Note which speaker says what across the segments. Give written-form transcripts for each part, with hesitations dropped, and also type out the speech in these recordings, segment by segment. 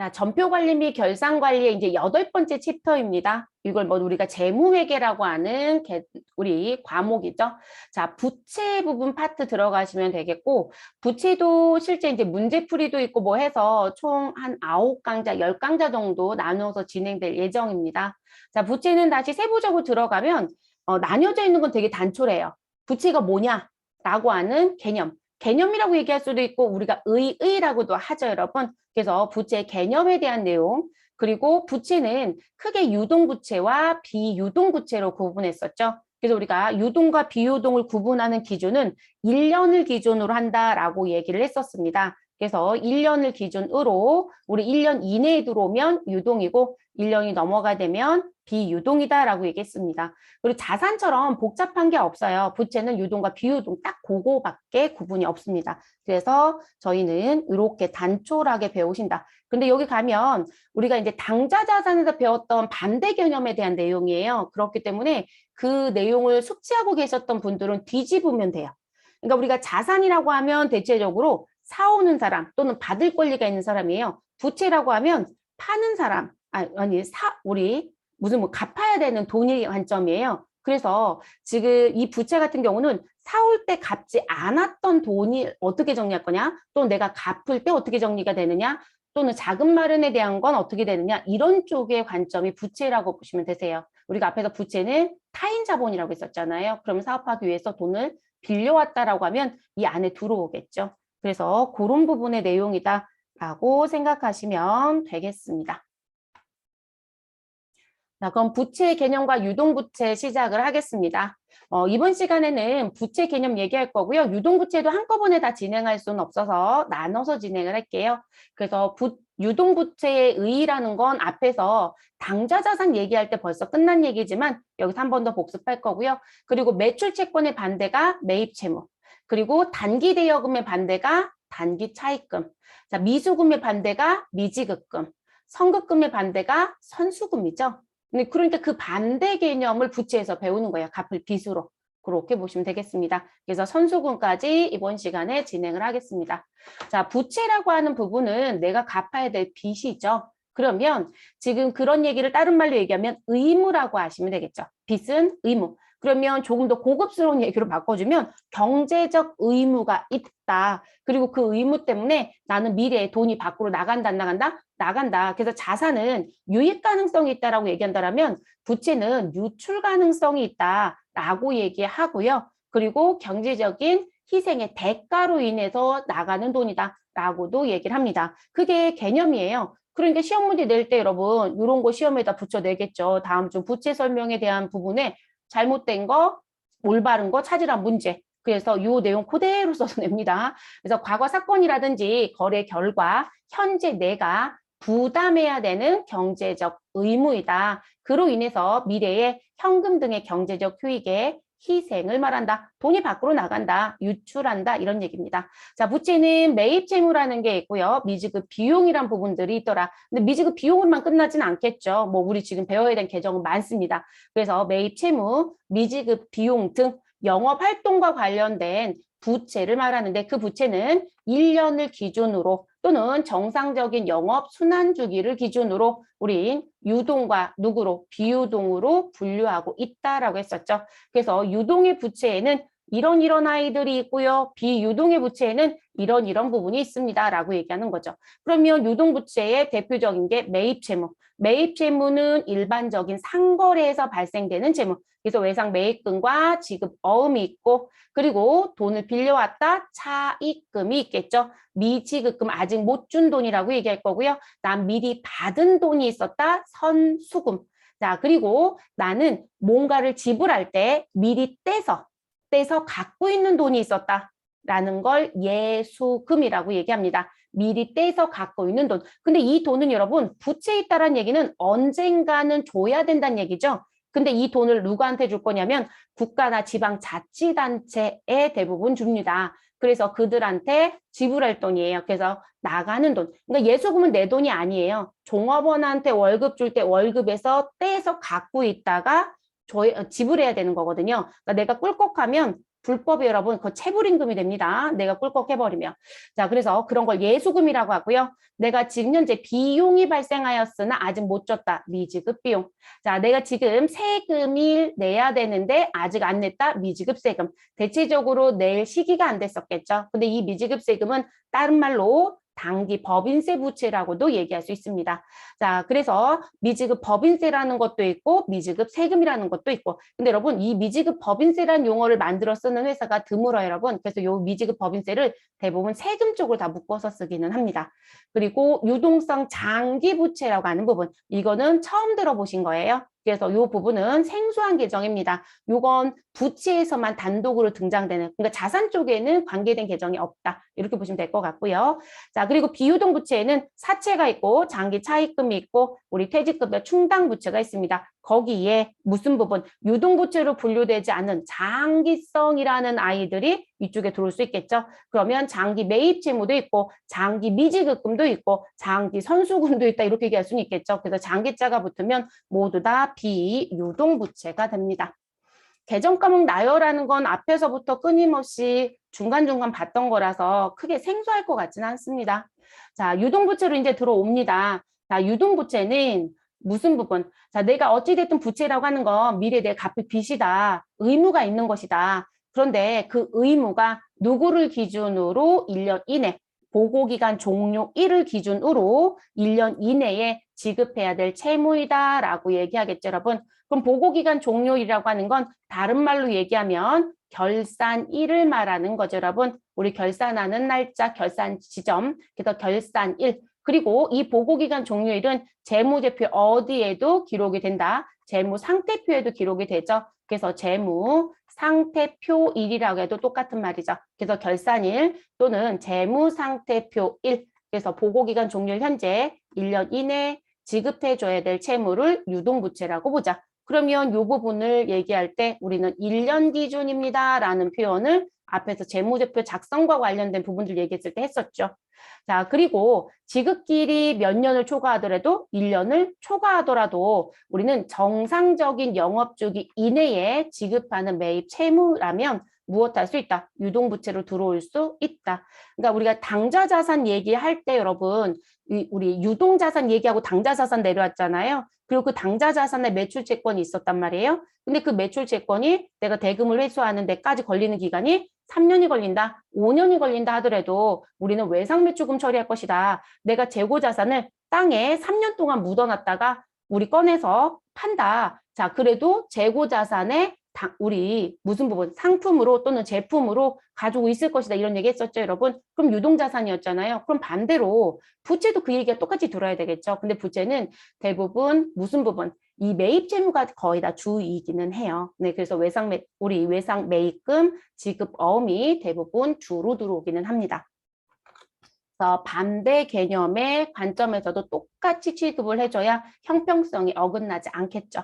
Speaker 1: 자, 전표관리 및 결산관리의 이제 8번째 챕터입니다. 이걸 뭐 우리가 재무회계라고 하는 우리 과목이죠. 자, 부채 부분 파트 들어가시면 되겠고, 부채도 실제 이제 문제풀이도 있고 뭐 해서 총 한 9강좌, 10강좌 정도 나누어서 진행될 예정입니다. 자, 부채는 다시 세부적으로 들어가면 나뉘어져 있는 건 되게 단촐해요. 부채가 뭐냐라고 하는 개념. 개념이라고 얘기할 수도 있고 우리가 의라고도 하죠, 여러분. 그래서 부채 개념에 대한 내용, 그리고 부채는 크게 유동부채와 비유동부채로 구분했었죠. 그래서 우리가 유동과 비유동을 구분하는 기준은 1년을 기준으로 한다라고 얘기를 했었습니다. 그래서 1년을 기준으로 우리 1년 이내에 들어오면 유동이고 1년이 넘어가 되면 비유동이다라고 얘기했습니다. 그리고 자산처럼 복잡한 게 없어요. 부채는 유동과 비유동 딱 그거밖에 구분이 없습니다. 그래서 저희는 이렇게 단촐하게 배우신다. 근데 여기 가면 우리가 이제 당좌 자산에서 배웠던 반대 개념에 대한 내용이에요. 그렇기 때문에 그 내용을 숙지하고 계셨던 분들은 뒤집으면 돼요. 그러니까 우리가 자산이라고 하면 대체적으로 사오는 사람 또는 받을 권리가 있는 사람이에요. 부채라고 하면 파는 사람, 우리 무슨 뭐 갚아야 되는 돈이 관점이에요. 그래서 지금 이 부채 같은 경우는 사올 때 갚지 않았던 돈이 어떻게 정리할 거냐, 또는 내가 갚을 때 어떻게 정리가 되느냐, 또는 자금 마련에 대한 건 어떻게 되느냐, 이런 쪽의 관점이 부채라고 보시면 되세요. 우리가 앞에서 부채는 타인 자본이라고 했었잖아요. 그러면 사업하기 위해서 돈을 빌려왔다라고 하면 이 안에 들어오겠죠. 그래서 그런 부분의 내용이다라고 생각하시면 되겠습니다. 자, 그럼 부채 개념과 유동부채 시작을 하겠습니다. 이번 시간에는 부채 개념 얘기할 거고요. 유동부채도 한꺼번에 다 진행할 수는 없어서 나눠서 진행을 할게요. 그래서 유동부채의 의의라는 건 앞에서 당좌자산 얘기할 때 벌써 끝난 얘기지만 여기서 한 번 더 복습할 거고요. 그리고 매출채권의 반대가 매입채무. 그리고 단기대여금의 반대가 단기차입금. 자, 미수금의 반대가 미지급금. 선급금의 반대가 선수금이죠. 그러니까 그 반대 개념을 부채에서 배우는 거예요. 갚을 빚으로. 그렇게 보시면 되겠습니다. 그래서 선수금까지 이번 시간에 진행을 하겠습니다. 자, 부채라고 하는 부분은 내가 갚아야 될 빚이죠. 그러면 지금 그런 얘기를 다른 말로 얘기하면 의무라고 하시면 되겠죠. 빚은 의무. 그러면 조금 더 고급스러운 얘기로 바꿔주면 경제적 의무가 있다. 그리고 그 의무 때문에 나는 미래에 돈이 밖으로 나간다, 안 나간다? 나간다. 그래서 자산은 유입 가능성이 있다라고 얘기한다면 부채는 유출 가능성이 있다라고 얘기하고요. 그리고 경제적인 희생의 대가로 인해서 나가는 돈이다라고도 얘기를 합니다. 그게 개념이에요. 그러니까 시험 문제 낼 때 여러분 이런 거 시험에다 붙여내겠죠. 다음 주 부채 설명에 대한 부분에 잘못된 거, 올바른 거 찾으란 문제. 그래서 이 내용 그대로 써서 냅니다. 그래서 과거 사건이라든지 거래 결과, 현재 내가 부담해야 되는 경제적 의무이다. 그로 인해서 미래에 현금 등의 경제적 효익에 희생을 말한다. 돈이 밖으로 나간다. 유출한다. 이런 얘기입니다. 자, 부채는 매입 채무라는 게 있고요. 미지급 비용이란 부분들이 있더라. 근데 미지급 비용으로만 끝나진 않겠죠. 뭐 우리 지금 배워야 되는 개정은 많습니다. 그래서 매입 채무, 미지급 비용 등 영업 활동과 관련된 부채를 말하는데 그 부채는 1년을 기준으로 또는 정상적인 영업 순환 주기를 기준으로 우린 유동과 누구로 비유동으로 분류하고 있다라고 했었죠. 그래서 유동의 부채에는 이런 아이들이 있고요. 비유동의 부채에는 이런 부분이 있습니다라고 얘기하는 거죠. 그러면 유동부채의 대표적인 게 매입채무. 매입채무는 일반적인 상거래에서 발생되는 채무. 그래서 외상 매입금과 지급 어음이 있고 그리고 돈을 빌려왔다 차입금이 있겠죠. 미지급금 아직 못 준 돈이라고 얘기할 거고요. 난 미리 받은 돈이 있었다 선수금. 자, 그리고 나는 뭔가를 지불할 때 미리 떼서 갖고 있는 돈이 있었다라는 걸 예수금이라고 얘기합니다. 미리 떼서 갖고 있는 돈. 근데 이 돈은 여러분 부채에 있다는 얘기는 언젠가는 줘야 된다는 얘기죠. 근데 이 돈을 누구한테 줄 거냐면 국가나 지방자치단체에 대부분 줍니다. 그래서 그들한테 지불할 돈이에요. 그래서 나가는 돈. 그러니까 예수금은 내 돈이 아니에요. 종업원한테 월급 줄 때 월급에서 떼서 갖고 있다가 지불해야 되는 거거든요. 그러니까 내가 꿀꺽하면 불법이 여러분 그 체불임금이 됩니다. 내가 꿀꺽해버리면. 자, 그래서 그런 걸 예수금이라고 하고요. 내가 지금 현재 비용이 발생하였으나 아직 못 줬다. 미지급 비용. 자, 내가 지금 세금을 내야 되는데 아직 안 냈다. 미지급 세금. 대체적으로 낼 시기가 안 됐었겠죠. 근데 이 미지급 세금은 다른 말로 단기 법인세 부채라고도 얘기할 수 있습니다. 자, 그래서 미지급 법인세라는 것도 있고 미지급 세금이라는 것도 있고. 근데 여러분 이 미지급 법인세라는 용어를 만들어 쓰는 회사가 드물어요, 여러분. 그래서 요 미지급 법인세를 대부분 세금 쪽으로 다 묶어서 쓰기는 합니다. 그리고 유동성 장기 부채라고 하는 부분. 이거는 처음 들어보신 거예요. 그래서 이 부분은 생소한 계정입니다. 이건 부채에서만 단독으로 등장되는, 그러니까 자산 쪽에는 관계된 계정이 없다. 이렇게 보시면 될 것 같고요. 자, 그리고 비유동 부채에는 사채가 있고 장기 차입금이 있고 우리 퇴직급여 충당 부채가 있습니다. 거기에 무슨 부분? 유동 부채로 분류되지 않은 장기성이라는 아이들이 이쪽에 들어올 수 있겠죠. 그러면 장기 매입 채무도 있고 장기 미지급금도 있고 장기 선수금도 있다. 이렇게 얘기할 수는 있겠죠. 그래서 장기자가 붙으면 모두 다 비유동 부채가 됩니다. 계정 과목 나열하는 건 앞에서부터 끊임없이 중간중간 봤던 거라서 크게 생소할 것 같지는 않습니다. 자, 유동부채로 이제 들어옵니다. 자, 유동부채는 무슨 부분? 자, 내가 어찌됐든 부채라고 하는 건 미래에 내가 갚을 빚이다. 의무가 있는 것이다. 그런데 그 의무가 누구를 기준으로 1년 이내, 보고기간 종료일을 기준으로 1년 이내에 지급해야 될 채무이다라고 얘기하겠죠, 여러분. 그럼 보고기간 종료일이라고 하는 건 다른 말로 얘기하면 결산일을 말하는 거죠, 여러분. 우리 결산하는 날짜, 결산 지점, 그래서 결산일. 그리고 이 보고기간 종료일은 재무제표 어디에도 기록이 된다. 재무상태표에도 기록이 되죠. 그래서 재무상태표일이라고 해도 똑같은 말이죠. 그래서 결산일 또는 재무상태표일. 그래서 보고기간 종료일 현재 1년 이내 지급해줘야 될 채무를 유동부채라고 보자. 그러면 이 부분을 얘기할 때 우리는 1년 기준입니다. 라는 표현을 앞에서 재무제표 작성과 관련된 부분들 얘기했을 때 했었죠. 자, 그리고 지급길이 몇 년을 초과하더라도 1년을 초과하더라도 우리는 정상적인 영업주기 이내에 지급하는 매입 채무라면 무엇할 수 있다? 유동부채로 들어올 수 있다. 그러니까 우리가 당좌자산 얘기할 때 여러분 우리 유동자산 얘기하고 당좌자산 내려왔잖아요. 그리고 그 당좌자산에 매출채권이 있었단 말이에요. 근데 그 매출채권이 내가 대금을 회수하는 데까지 걸리는 기간이 3년이 걸린다, 5년이 걸린다 하더라도 우리는 외상매출금 처리할 것이다. 내가 재고자산을 땅에 3년 동안 묻어놨다가 우리 꺼내서 판다. 자, 그래도 재고자산에 우리 무슨 부분 상품으로 또는 제품으로 가지고 있을 것이다 이런 얘기 했었죠, 여러분. 그럼 유동자산이었잖아요. 그럼 반대로 부채도 그 얘기가 똑같이 들어야 되겠죠. 근데 부채는 대부분 무슨 부분 이 매입 채무가 거의 다 주이기는 해요. 네, 그래서 우리 외상 매입금 지급 어음이 대부분 주로 들어오기는 합니다. 그래서 반대 개념의 관점에서도 똑같이 취급을 해줘야 형평성이 어긋나지 않겠죠.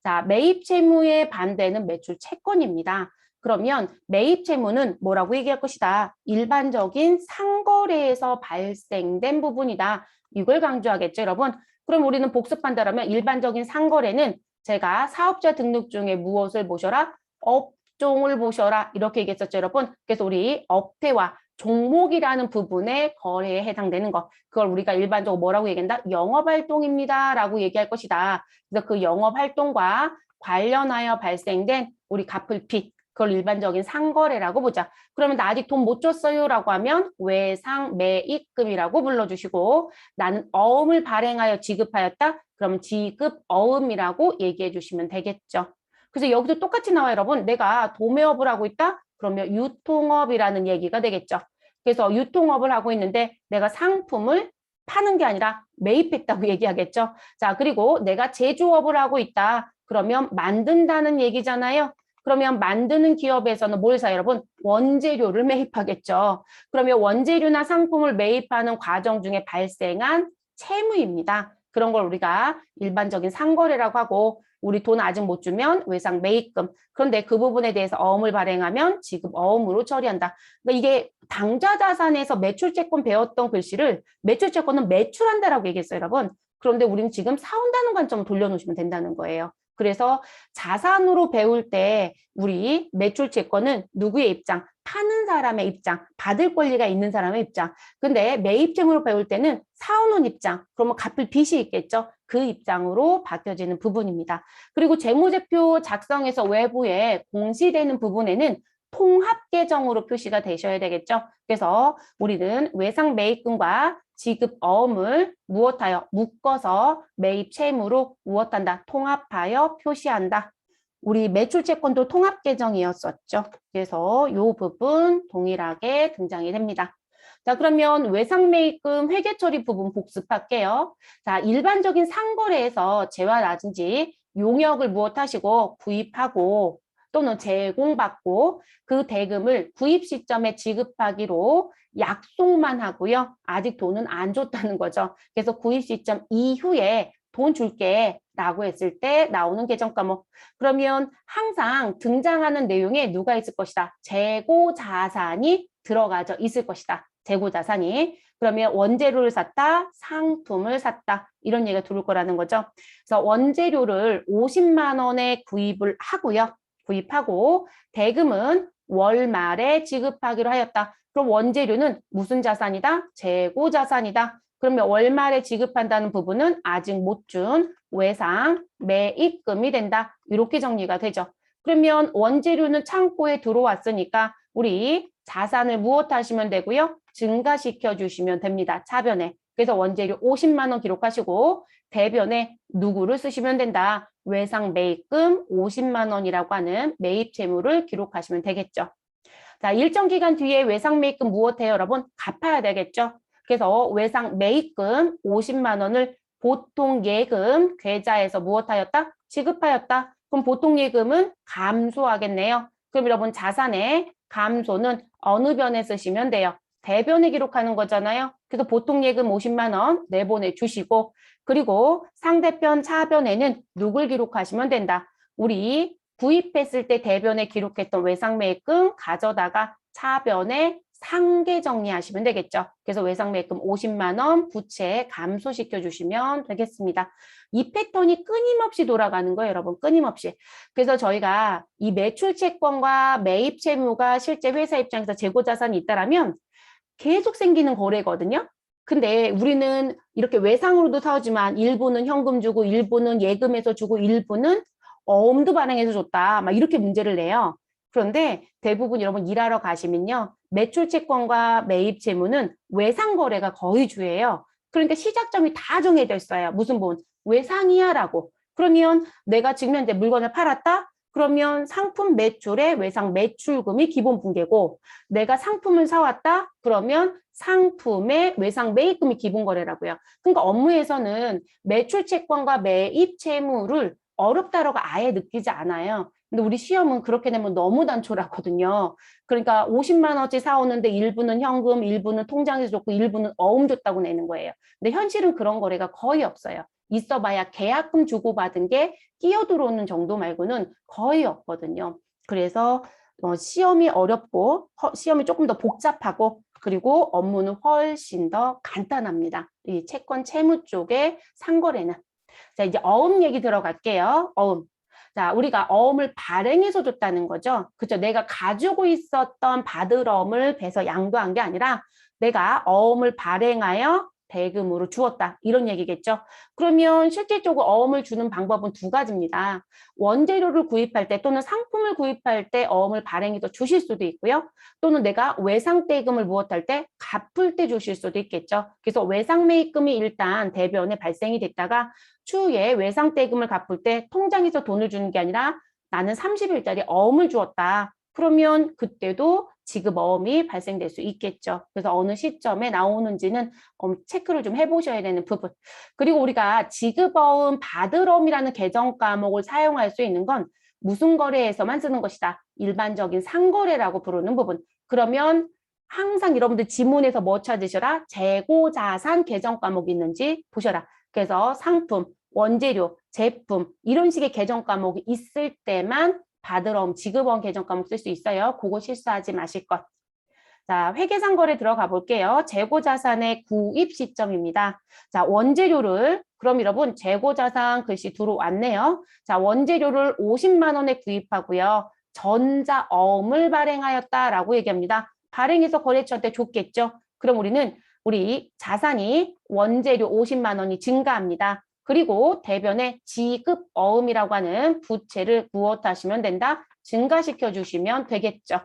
Speaker 1: 자, 매입 채무의 반대는 매출 채권입니다. 그러면 매입 채무는 뭐라고 얘기할 것이다? 일반적인 상거래에서 발생된 부분이다. 이걸 강조하겠죠, 여러분. 그럼 우리는 복습한다면 일반적인 상거래는 제가 사업자 등록 중에 무엇을 보셔라? 업종을 보셔라. 이렇게 얘기했었죠, 여러분. 그래서 우리 업태와 종목이라는 부분의 거래에 해당되는 것. 그걸 우리가 일반적으로 뭐라고 얘기한다? 영업활동입니다. 라고 얘기할 것이다. 그래서 그 영업활동과 관련하여 발생된 우리 갚을 빚. 그걸 일반적인 상거래라고 보자. 그러면 나 아직 돈 못 줬어요. 라고 하면 외상매입금이라고 불러주시고 나는 어음을 발행하여 지급하였다. 그러면 지급어음이라고 얘기해 주시면 되겠죠. 그래서 여기도 똑같이 나와요, 여러분. 내가 도매업을 하고 있다? 그러면 유통업이라는 얘기가 되겠죠. 그래서 유통업을 하고 있는데 내가 상품을 파는 게 아니라 매입했다고 얘기하겠죠. 자, 그리고 내가 제조업을 하고 있다. 그러면 만든다는 얘기잖아요. 그러면 만드는 기업에서는 뭘 사요, 여러분? 원재료를 매입하겠죠. 그러면 원재료나 상품을 매입하는 과정 중에 발생한 채무입니다. 그런 걸 우리가 일반적인 상거래라고 하고 우리 돈 아직 못 주면 외상 매입금. 그런데 그 부분에 대해서 어음을 발행하면 지급 어음으로 처리한다. 그러니까 이게 당좌자산에서 매출채권 배웠던 글씨를 매출채권은 매출한다라고 얘기했어요, 여러분. 그런데 우리는 지금 사온다는 관점을 돌려놓으시면 된다는 거예요. 그래서 자산으로 배울 때 우리 매출채권은 누구의 입장? 파는 사람의 입장, 받을 권리가 있는 사람의 입장. 근데 매입채무로 배울 때는 사오는 입장, 그러면 갚을 빚이 있겠죠. 그 입장으로 바뀌어지는 부분입니다. 그리고 재무제표 작성에서 외부에 공시되는 부분에는 통합계정으로 표시가 되셔야 되겠죠. 그래서 우리는 외상매입금과 지급어음을 무엇하여 묶어서 매입채무로 무엇한다? 통합하여 표시한다. 우리 매출채권도 통합계정이었었죠. 그래서 이 부분 동일하게 등장이 됩니다. 자, 그러면 외상매입금 회계처리 부분 복습할게요. 자, 일반적인 상거래에서 재화라든지 용역을 무엇하시고 구입하고 또는 제공받고 그 대금을 구입 시점에 지급하기로 약속만 하고요. 아직 돈은 안 줬다는 거죠. 그래서 구입 시점 이후에 돈 줄게 라고 했을 때 나오는 계정 과목. 그러면 항상 등장하는 내용에 누가 있을 것이다? 재고 자산이 들어가져 있을 것이다. 재고 자산이. 그러면 원재료를 샀다, 상품을 샀다. 이런 얘기가 들어올 거라는 거죠. 그래서 원재료를 50만 원에 구입을 하고요. 구입하고 대금은 월 말에 지급하기로 하였다. 그럼 원재료는 무슨 자산이다? 재고 자산이다. 그러면 월 말에 지급한다는 부분은 아직 못 준 외상 매입금이 된다. 이렇게 정리가 되죠. 그러면 원재료는 창고에 들어왔으니까 우리 자산을 무엇하시면 되고요? 증가시켜 주시면 됩니다. 차변에. 그래서 원재료 50만 원 기록하시고 대변에 누구를 쓰시면 된다. 외상 매입금 50만 원이라고 하는 매입 채무를 기록하시면 되겠죠. 자, 일정 기간 뒤에 외상 매입금 무엇해요, 여러분? 갚아야 되겠죠. 그래서 외상 매입금 50만 원을 보통 예금 계좌에서 무엇하였다? 지급하였다. 그럼 보통 예금은 감소하겠네요. 그럼 여러분 자산의 감소는 어느 변에 쓰시면 돼요? 대변에 기록하는 거잖아요. 그래서 보통 예금 50만 원 내보내 주시고 그리고 상대편 차변에는 누굴 기록하시면 된다. 우리 구입했을 때 대변에 기록했던 외상매입금 가져다가 차변에 상계 정리하시면 되겠죠. 그래서 외상매입금 50만 원 부채 감소시켜 주시면 되겠습니다. 이 패턴이 끊임없이 돌아가는 거예요, 여러분. 끊임없이. 그래서 저희가 이 매출채권과 매입채무가 실제 회사 입장에서 재고자산이 있다라면 계속 생기는 거래거든요. 근데 우리는 이렇게 외상으로도 사오지만 일부는 현금 주고 일부는 예금해서 주고 일부는 어음도 발행해서 줬다. 막 이렇게 문제를 내요. 그런데 대부분 여러분 일하러 가시면요. 매출채권과 매입채무는 외상거래가 거의 주예요. 그러니까 시작점이 다 정해져 있어요. 무슨 부분? 외상이야 라고. 그러면 내가 지금 현재 물건을 팔았다? 그러면 상품 매출의 외상 매출금이 기본 분계고 내가 상품을 사왔다? 그러면 상품의 외상 매입금이 기본 거래라고요. 그러니까 업무에서는 매출채권과 매입채무를 어렵다라고 아예 느끼지 않아요. 근데 우리 시험은 그렇게 되면 너무 단촐하거든요. 그러니까 50만 원어치 사오는데 일부는 현금, 일부는 통장에서 줬고 일부는 어음 줬다고 내는 거예요. 근데 현실은 그런 거래가 거의 없어요. 있어봐야 계약금 주고받은 게 끼어 들어오는 정도 말고는 거의 없거든요. 그래서 시험이 어렵고 시험이 조금 더 복잡하고 그리고 업무는 훨씬 더 간단합니다. 이 채권 채무 쪽의 상거래는. 자, 이제 어음 얘기 들어갈게요. 어음. 자, 우리가 어음을 발행해서 줬다는 거죠. 그죠? 내가 가지고 있었던 받을 어음을 배서 양도한 게 아니라 내가 어음을 발행하여 대금으로 주었다. 이런 얘기겠죠. 그러면 실질적으로 어음을 주는 방법은 두 가지입니다. 원재료를 구입할 때 또는 상품을 구입할 때 어음을 발행해서 주실 수도 있고요. 또는 내가 외상대금을 무엇할 때 갚을 때 주실 수도 있겠죠. 그래서 외상매입금이 일단 대변에 발생이 됐다가 추후에 외상대금을 갚을 때 통장에서 돈을 주는 게 아니라 나는 30일짜리 어음을 주었다. 그러면 그때도 지급 어음이 발생될 수 있겠죠. 그래서 어느 시점에 나오는지는 체크를 좀 해보셔야 되는 부분. 그리고 우리가 지급 어음, 받을 어음이라는 계정 과목을 사용할 수 있는 건 무슨 거래에서만 쓰는 것이다. 일반적인 상거래라고 부르는 부분. 그러면 항상 여러분들 지문에서 뭐 찾으셔라? 재고자산 계정 과목이 있는지 보셔라. 그래서 상품, 원재료, 제품 이런 식의 계정 과목이 있을 때만 받을 어음, 지급 어음 계정 과목 쓸 수 있어요. 그거 실수하지 마실 것. 자, 회계상 거래 들어가 볼게요. 재고자산의 구입 시점입니다. 자, 원재료를 그럼 여러분 재고자산 글씨 들어왔네요. 자, 원재료를 50만 원에 구입하고요. 전자어음을 발행하였다라고 얘기합니다. 발행해서 거래처한테 줬겠죠. 그럼 우리 자산이 원재료 50만 원이 증가합니다. 그리고 대변에 지급어음이라고 하는 부채를 무엇하시면 된다? 증가시켜 주시면 되겠죠.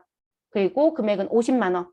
Speaker 1: 그리고 금액은 50만 원.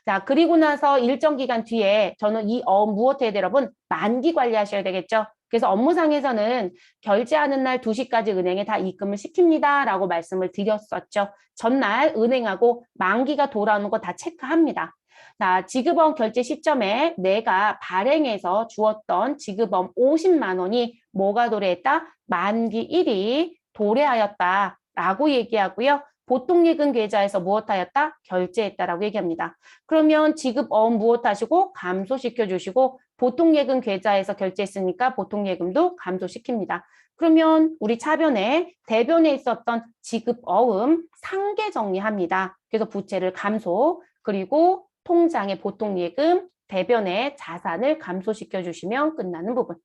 Speaker 1: 자, 그리고 나서 일정 기간 뒤에 저는 이 어음 무엇해야 돼, 여러분? 만기 관리하셔야 되겠죠. 그래서 업무상에서는 결제하는 날 2시까지 은행에 다 입금을 시킵니다. 라고 말씀을 드렸었죠. 전날 은행하고 만기가 돌아오는 거 다 체크합니다. 자, 지급어음 결제 시점에 내가 발행해서 주었던 지급어음 50만 원이 뭐가 도래했다? 만기 일이 도래하였다라고 얘기하고요. 보통예금 계좌에서 무엇하였다? 결제했다라고 얘기합니다. 그러면 지급어음 무엇하시고 감소시켜 주시고 보통예금 계좌에서 결제했으니까 보통예금도 감소시킵니다. 그러면 우리 차변에 대변에 있었던 지급어음 상계 정리합니다. 그래서 부채를 감소 그리고 통장의 보통예금 대변에 자산을 감소시켜 주시면 끝나는 부분.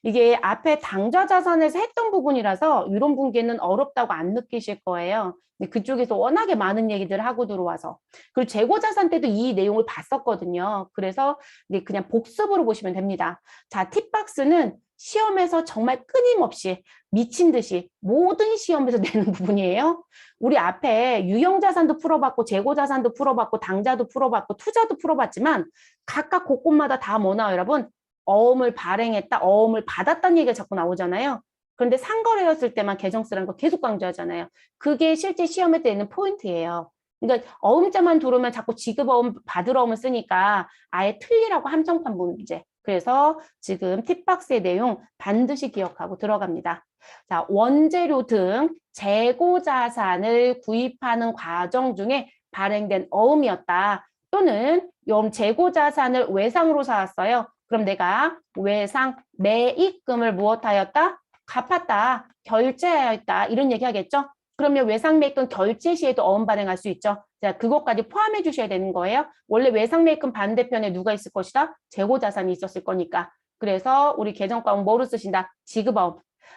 Speaker 1: 이게 앞에 당좌 자산에서 했던 부분이라서 이론 분계는 어렵다고 안 느끼실 거예요. 근데 그쪽에서 워낙에 많은 얘기들을 하고 들어와서. 그리고 재고자산 때도 이 내용을 봤었거든요. 그래서 이제 그냥 복습으로 보시면 됩니다. 자, 팁박스는 시험에서 정말 끊임없이 미친 듯이 모든 시험에서 내는 부분이에요. 우리 앞에 유형자산도 풀어봤고 재고자산도 풀어봤고 당자도 풀어봤고 투자도 풀어봤지만 각각 곳곳마다 다 뭐 나와요, 여러분? 어음을 발행했다, 어음을 받았다는 얘기가 자꾸 나오잖아요. 그런데 상거래였을 때만 계정쓰라는 거 계속 강조하잖아요. 그게 실제 시험에 되는 포인트예요. 그러니까 어음자만 들어오면 자꾸 지급어음, 받으러음을 쓰니까 아예 틀리라고 함정판 문제. 그래서 지금 팁박스의 내용 반드시 기억하고 들어갑니다. 자, 원재료 등 재고자산을 구입하는 과정 중에 발행된 어음이었다. 또는 재고자산을 외상으로 사왔어요. 그럼 내가 외상 매입금을 무엇하였다? 갚았다. 결제하였다. 이런 얘기 하겠죠? 그러면 외상 매입금 결제 시에도 어음 발행할 수 있죠. 자, 그것까지 포함해 주셔야 되는 거예요. 원래 외상 매입금 반대편에 누가 있을 것이다? 재고자산이 있었을 거니까. 그래서 우리 계정과목 뭐로 쓰신다? 지급어음.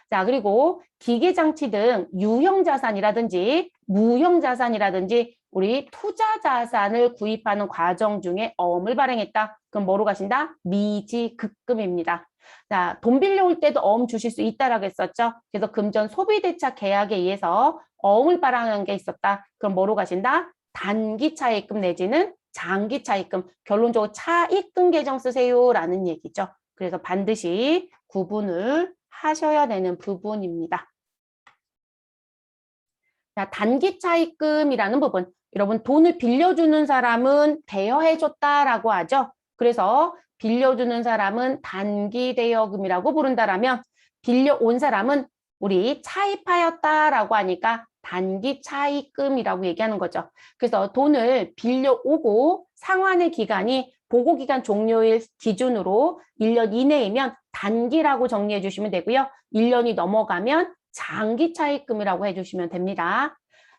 Speaker 1: 자, 그리고 기계장치 등 유형자산이라든지 무형자산이라든지 우리 투자자산을 구입하는 과정 중에 어음을 발행했다. 그럼 뭐로 가신다? 미지급금입니다. 자, 돈 빌려올 때도 어음 주실 수 있다라고 했었죠. 그래서 금전 소비대차 계약에 의해서 어음을 발행한 게 있었다. 그럼 뭐로 가신다? 단기 차입금 내지는 장기 차입금. 결론적으로 차입금 계정 쓰세요라는 얘기죠. 그래서 반드시 구분을 하셔야 되는 부분입니다. 자, 단기 차입금이라는 부분. 여러분 돈을 빌려주는 사람은 대여해줬다라고 하죠. 그래서 빌려주는 사람은 단기 대여금이라고 부른다라면 빌려온 사람은 우리 차입하였다라고 하니까 단기 차입금이라고 얘기하는 거죠. 그래서 돈을 빌려오고 상환의 기간이 보고기간 종료일 기준으로 1년 이내이면 단기라고 정리해 주시면 되고요. 1년이 넘어가면 장기 차입금이라고 해주시면 됩니다.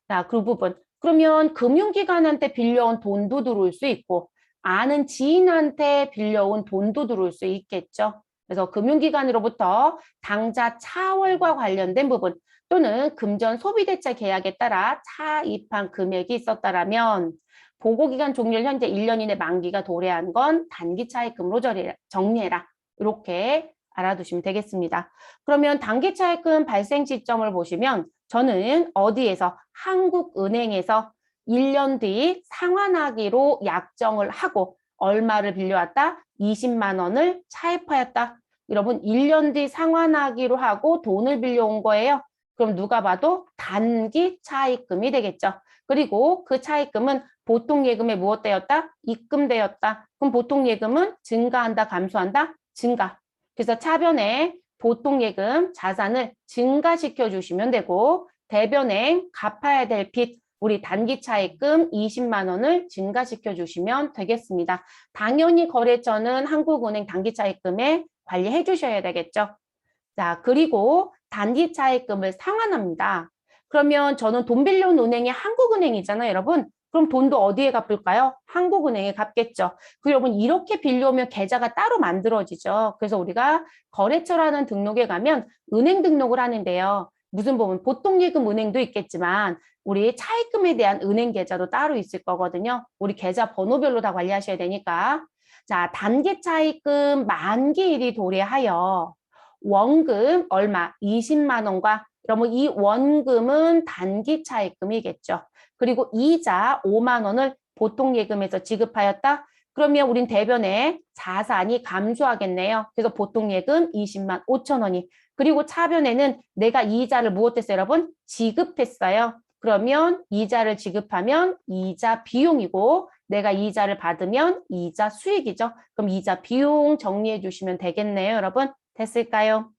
Speaker 1: 자, 그 부분. 그러면 금융기관한테 빌려온 돈도 들어올 수 있고 아는 지인한테 빌려온 돈도 들어올 수 있겠죠. 그래서 금융기관으로부터 당좌 차월과 관련된 부분 또는 금전 소비대차 계약에 따라 차입한 금액이 있었다라면 보고기간 종료일 현재 1년 이내 만기가 도래한 건 단기 차입금으로 정리해라. 이렇게 알아두시면 되겠습니다. 그러면 단기 차입금 발생 시점을 보시면 저는 어디에서 한국은행에서 1년 뒤 상환하기로 약정을 하고 얼마를 빌려왔다? 20만 원을 차입하였다. 여러분 1년 뒤 상환하기로 하고 돈을 빌려온 거예요. 그럼 누가 봐도 단기 차입금이 되겠죠. 그리고 그 차입금은 보통예금에 무엇되었다? 입금되었다. 그럼 보통예금은 증가한다, 감소한다? 증가. 그래서 차변에 보통예금 자산을 증가시켜 주시면 되고 대변에 갚아야 될 빚 우리 단기 차입금 20만 원을 증가시켜 주시면 되겠습니다. 당연히 거래처는 한국은행 단기 차입금에 관리해 주셔야 되겠죠. 자, 그리고 단기 차입금을 상환합니다. 그러면 저는 돈 빌려온 은행이 한국은행이잖아요, 여러분. 그럼 돈도 어디에 갚을까요? 한국은행에 갚겠죠. 그 여러분 이렇게 빌려오면 계좌가 따로 만들어지죠. 그래서 우리가 거래처라는 등록에 가면 은행 등록을 하는데요. 무슨 보면 보통 예금 은행도 있겠지만 우리 차입금에 대한 은행 계좌도 따로 있을 거거든요. 우리 계좌 번호별로 다 관리하셔야 되니까. 자, 단기 차입금 만기일이 도래하여 원금 얼마? 20만 원과 그러면 이 원금은 단기 차입금이겠죠. 그리고 이자 5만 원을 보통 예금에서 지급하였다. 그러면 우린 대변에 자산이 감소하겠네요. 그래서 보통 예금 20만 5천 원이. 그리고 차변에는 내가 이자를 무엇했어요, 여러분? 지급했어요. 그러면 이자를 지급하면 이자 비용이고 내가 이자를 받으면 이자 수익이죠. 그럼 이자 비용 정리해 주시면 되겠네요, 여러분. 됐을까요?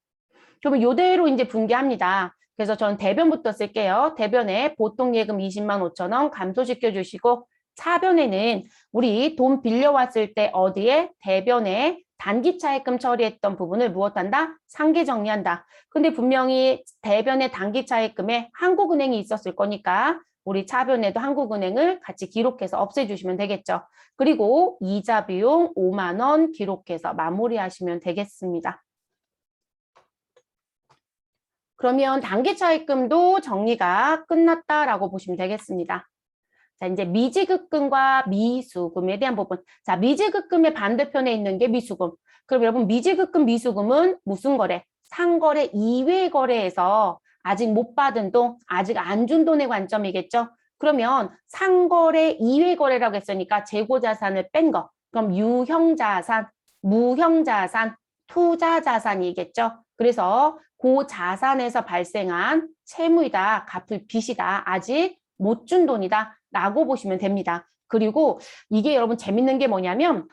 Speaker 1: 그러면 이대로 이제 분개합니다. 그래서 전 대변부터 쓸게요. 대변에 보통 예금 20만 5천 원 감소시켜 주시고 차변에는 우리 돈 빌려왔을 때 어디에 대변에 단기 차입금 처리했던 부분을 무엇한다? 상계 정리한다. 근데 분명히 대변에 단기 차입금에 한국은행이 있었을 거니까 우리 차변에도 한국은행을 같이 기록해서 없애주시면 되겠죠. 그리고 이자 비용 5만 원 기록해서 마무리하시면 되겠습니다. 그러면 단기 차입금도 정리가 끝났다라고 보시면 되겠습니다. 자, 이제 미지급금과 미수금에 대한 부분. 자, 미지급금의 반대편에 있는 게 미수금. 그럼 여러분 미지급금, 미수금은 무슨 거래? 상거래 이외 거래에서 아직 못 받은 돈, 아직 안 준 돈의 관점이겠죠? 그러면 상거래 이외 거래라고 했으니까 재고자산을 뺀 거. 그럼 유형자산, 무형자산, 투자자산이겠죠? 그래서 그 자산에서 발생한 채무이다, 갚을 빚이다, 아직 못 준 돈이다 라고 보시면 됩니다. 그리고 이게 여러분 재밌는 게 뭐냐면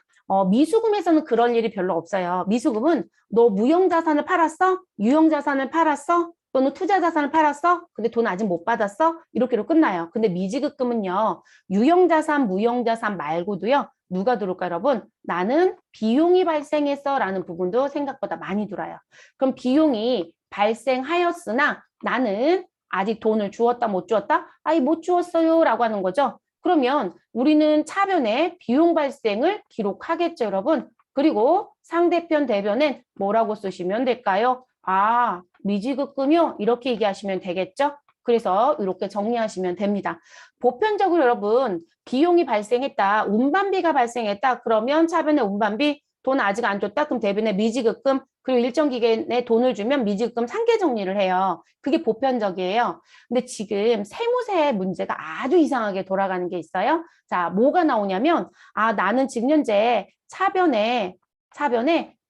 Speaker 1: 미수금에서는 그럴 일이 별로 없어요. 미수금은 너 무형자산을 팔았어? 유형자산을 팔았어? 또는 투자자산을 팔았어? 근데 돈 아직 못 받았어? 이렇게로 끝나요. 근데 미지급금은요. 유형자산, 무형자산 말고도요. 누가 들어올까 여러분? 나는 비용이 발생했어 라는 부분도 생각보다 많이 들어요. 그럼 비용이 발생하였으나 나는 아직 돈을 주었다 못 주었다? 아이 못 주었어요 라고 하는 거죠. 그러면 우리는 차변에 비용 발생을 기록하겠죠 여러분. 그리고 상대편 대변엔 뭐라고 쓰시면 될까요? 아 미지급금이요 이렇게 얘기하시면 되겠죠. 그래서 이렇게 정리하시면 됩니다. 보편적으로 여러분 비용이 발생했다, 운반비가 발생했다 그러면 차변에 운반비 돈 아직 안 줬다 그럼 대변에 미지급금 그리고 일정 기간에 돈을 주면 미지급금 상계 정리를 해요. 그게 보편적이에요. 근데 지금 세무세 문제가 아주 이상하게 돌아가는 게 있어요. 자, 뭐가 나오냐면 아 나는 지금 현재 차변에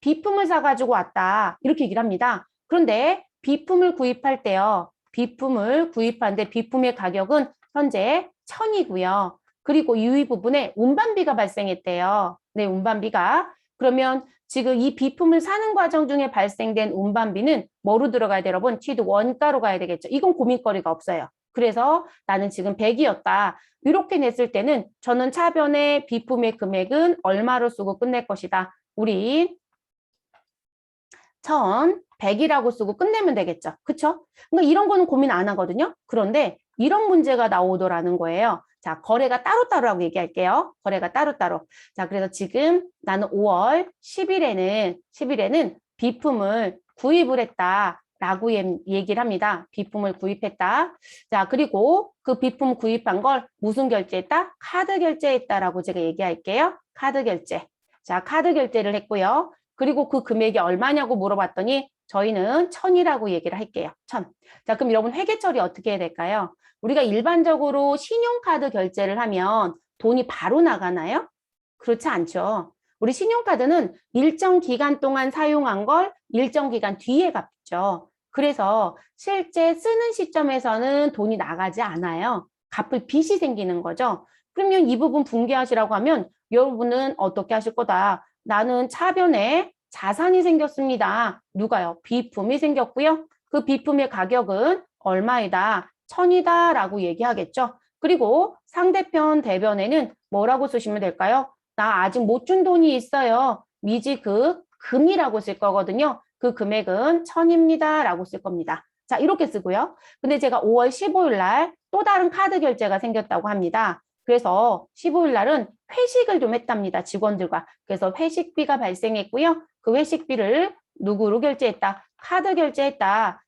Speaker 1: 비품을 사가지고 왔다 이렇게 얘기를 합니다. 그런데 비품을 구입할 때요. 비품을 구입하는데 비품의 가격은 현재 1,000이고요. 그리고 유의 부분에 운반비가 발생했대요. 네, 운반비가. 그러면 지금 이 비품을 사는 과정 중에 발생된 운반비는 뭐로 들어가야 돼요, 여러분? 취득 원가로 가야 되겠죠. 이건 고민거리가 없어요. 그래서 나는 지금 100이었다. 이렇게 냈을 때는 저는 차변의 비품의 금액은 얼마로 쓰고 끝낼 것이다. 우리 1,100이라고 쓰고 끝내면 되겠죠. 그쵸? 그러니까 이런 거는 고민 안 하거든요. 그런데 이런 문제가 나오더라는 거예요. 자, 거래가 따로따로라고 얘기할게요. 거래가 따로따로. 자, 그래서 지금 나는 5월 10일에는 비품을 구입을 했다라고 얘기를 합니다. 비품을 구입했다. 자, 그리고 그 비품 구입한 걸 무슨 결제했다? 카드 결제했다라고 제가 얘기할게요. 카드 결제. 자, 카드 결제를 했고요. 그리고 그 금액이 얼마냐고 물어봤더니 저희는 1,000이라고 얘기를 할게요. 1,000. 자, 그럼 여러분 회계 처리 어떻게 해야 될까요? 우리가 일반적으로 신용카드 결제를 하면 돈이 바로 나가나요? 그렇지 않죠. 우리 신용카드는 일정 기간 동안 사용한 걸 일정 기간 뒤에 갚죠. 그래서 실제 쓰는 시점에서는 돈이 나가지 않아요. 갚을 빚이 생기는 거죠. 그러면 이 부분 분개하시라고 하면 여러분은 어떻게 하실 거다? 나는 차변에 자산이 생겼습니다. 누가요? 비품이 생겼고요. 그 비품의 가격은 얼마이다? 1,000이다 라고 얘기하겠죠. 그리고 상대편 대변에는 뭐라고 쓰시면 될까요? 나 아직 못 준 돈이 있어요. 미지급 금이라고 쓸 거거든요. 그 금액은 1,000입니다 라고 쓸 겁니다. 자, 이렇게 쓰고요. 근데 제가 5월 15일 날 또 다른 카드 결제가 생겼다고 합니다. 그래서 15일 날은 회식을 좀 했답니다. 직원들과. 그래서 회식비가 발생했고요. 그 회식비를 누구로 결제했다? 카드 결제했다.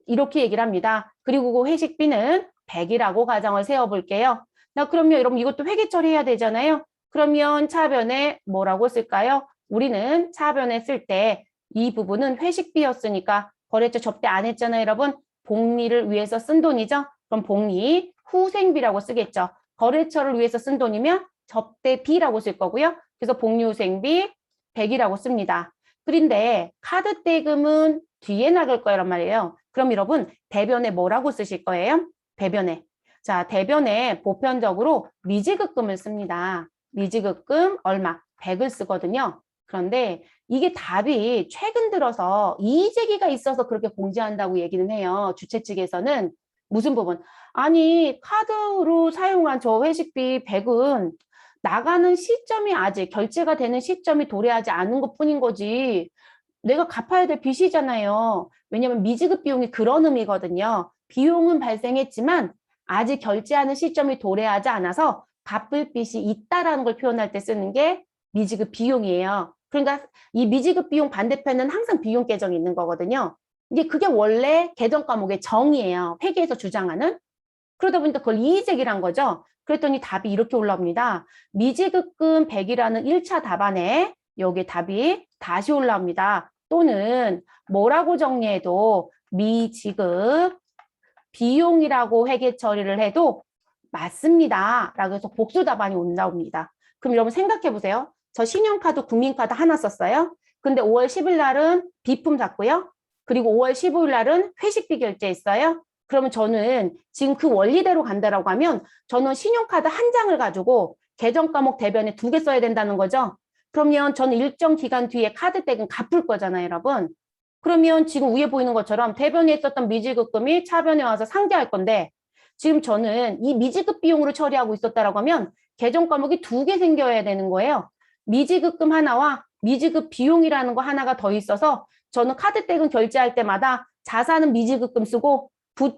Speaker 1: 이렇게 얘기를 합니다. 그리고 그 회식비는 100이라고 가정을 세워볼게요. 나 그럼요, 여러분 이것도 회계 처리해야 되잖아요. 그러면 차변에 뭐라고 쓸까요? 우리는 차변에 쓸 때 이 부분은 회식비였으니까 거래처 접대 안 했잖아요, 여러분. 복리를 위해서 쓴 돈이죠. 그럼 복리 후생비라고 쓰겠죠. 거래처를 위해서 쓴 돈이면 접대비라고 쓸 거고요. 그래서 복리 후생비 100이라고 씁니다. 그런데 카드 대금은 뒤에 나갈 거란 말이에요. 그럼 여러분 대변에 뭐라고 쓰실 거예요? 대변에. 자, 대변에 보편적으로 미지급금을 씁니다. 미지급금 얼마? 100을 쓰거든요. 그런데 이게 답이 최근 들어서 이의제기가 있어서 그렇게 공지한다고 얘기는 해요. 주최 측에서는. 무슨 부분? 아니, 카드로 사용한 저 회식비 100은 나가는 시점이 아직 결제가 되는 시점이 도래하지 않은 것뿐인 거지. 내가 갚아야 될 빚이잖아요. 왜냐하면 미지급 비용이 그런 의미거든요. 비용은 발생했지만 아직 결제하는 시점이 도래하지 않아서 갚을 빚이 있다라는 걸 표현할 때 쓰는 게 미지급 비용이에요. 그러니까 이 미지급 비용 반대편은 항상 비용 계정이 있는 거거든요. 이게 그게 원래 계정 과목의 정의예요. 회계에서 주장하는. 그러다 보니까 그걸 이의제기를 한 거죠. 그랬더니 답이 이렇게 올라옵니다. 미지급금 100이라는 1차 답안에 여기 답이 다시 올라옵니다. 또는 뭐라고 정리해도 미지급 비용이라고 회계 처리를 해도 맞습니다. 라고 해서 복수 답안이 올라옵니다. 그럼 여러분 생각해 보세요. 저 신용카드, 국민카드 하나 썼어요. 근데 5월 10일 날은 비품 샀고요. 그리고 5월 15일 날은 회식비 결제했어요. 그러면 저는 지금 그 원리대로 간다라고 하면 저는 신용카드 한 장을 가지고 계정 과목 대변에 2개 써야 된다는 거죠. 그러면 저는 일정 기간 뒤에 카드 댁은 갚을 거잖아요, 여러분. 그러면 지금 위에 보이는 것처럼 대변에 있었던 미지급금이 차변에 와서 상계할 건데 지금 저는 이 미지급 비용으로 처리하고 있었다라고 하면 계정 과목이 2개 생겨야 되는 거예요. 미지급금 하나와 미지급 비용이라는 거 하나가 더 있어서 저는 카드 댁은 결제할 때마다 자산은 미지급금 쓰고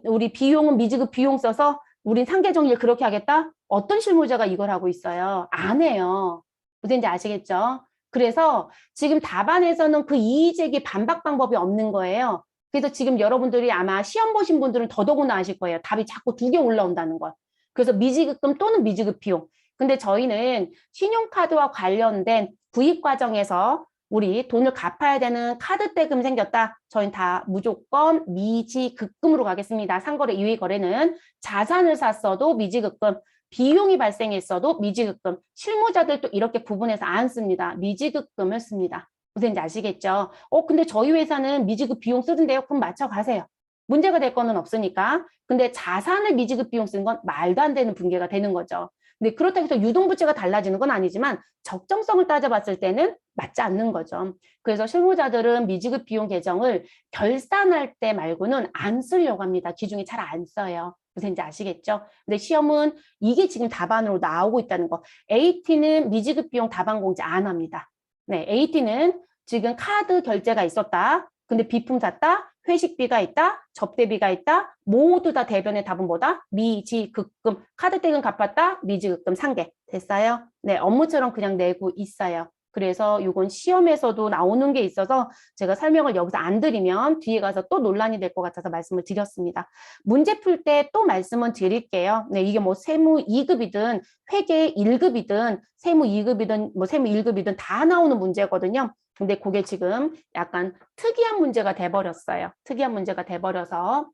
Speaker 1: 우리 비용은 미지급 비용 써서 우린 상계 정리를 그렇게 하겠다? 어떤 실무자가 이걸 하고 있어요? 안 해요. 무슨지 아시겠죠? 그래서 지금 답안에서는 그 이의제기 반박 방법이 없는 거예요. 그래서 지금 여러분들이 아마 시험 보신 분들은 더더구나 아실 거예요. 답이 자꾸 2개 올라온다는 걸. 그래서 미지급금 또는 미지급 비용. 근데 저희는 신용카드와 관련된 구입 과정에서 우리 돈을 갚아야 되는 카드 대금 생겼다. 저희는 다 무조건 미지급금으로 가겠습니다. 상거래 이외 거래는 자산을 샀어도 미지급금, 비용이 발생했어도 미지급금, 실무자들도 이렇게 구분해서 안 씁니다. 미지급금을 씁니다. 무슨지 아시겠죠? 근데 저희 회사는 미지급 비용 쓰던데요? 그럼 맞춰가세요. 문제가 될 거는 없으니까. 근데 자산을 미지급 비용 쓰는 건 말도 안 되는 붕괴가 되는 거죠. 근데 그렇다고 해서 유동부채가 달라지는 건 아니지만 적정성을 따져봤을 때는 맞지 않는 거죠. 그래서 실무자들은 미지급 비용 계정을 결산할 때 말고는 안 쓰려고 합니다. 기준이 잘 안 써요. 무슨지 아시겠죠? 근데 시험은 이게 지금 답안으로 나오고 있다는 거. AT는 미지급 비용 답안 공지 안 합니다. 네, AT는 지금 카드 결제가 있었다. 근데 비품 샀다. 회식비가 있다. 접대비가 있다. 모두 다 대변의 답은 뭐다? 미지급금. 카드 댁은 갚았다. 미지급금 상계. 됐어요? 네, 업무처럼 그냥 내고 있어요. 그래서 이건 시험에서도 나오는 게 있어서 제가 설명을 여기서 안 드리면 뒤에 가서 또 논란이 될 것 같아서 말씀을 드렸습니다. 문제 풀 때 또 말씀은 드릴게요. 네, 이게 뭐 세무 2급이든 회계 1급이든 세무 2급이든 뭐 세무 1급이든 다 나오는 문제거든요. 근데 그게 지금 약간 특이한 문제가 돼버렸어요. 특이한 문제가 돼버려서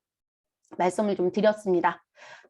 Speaker 1: 말씀을 좀 드렸습니다.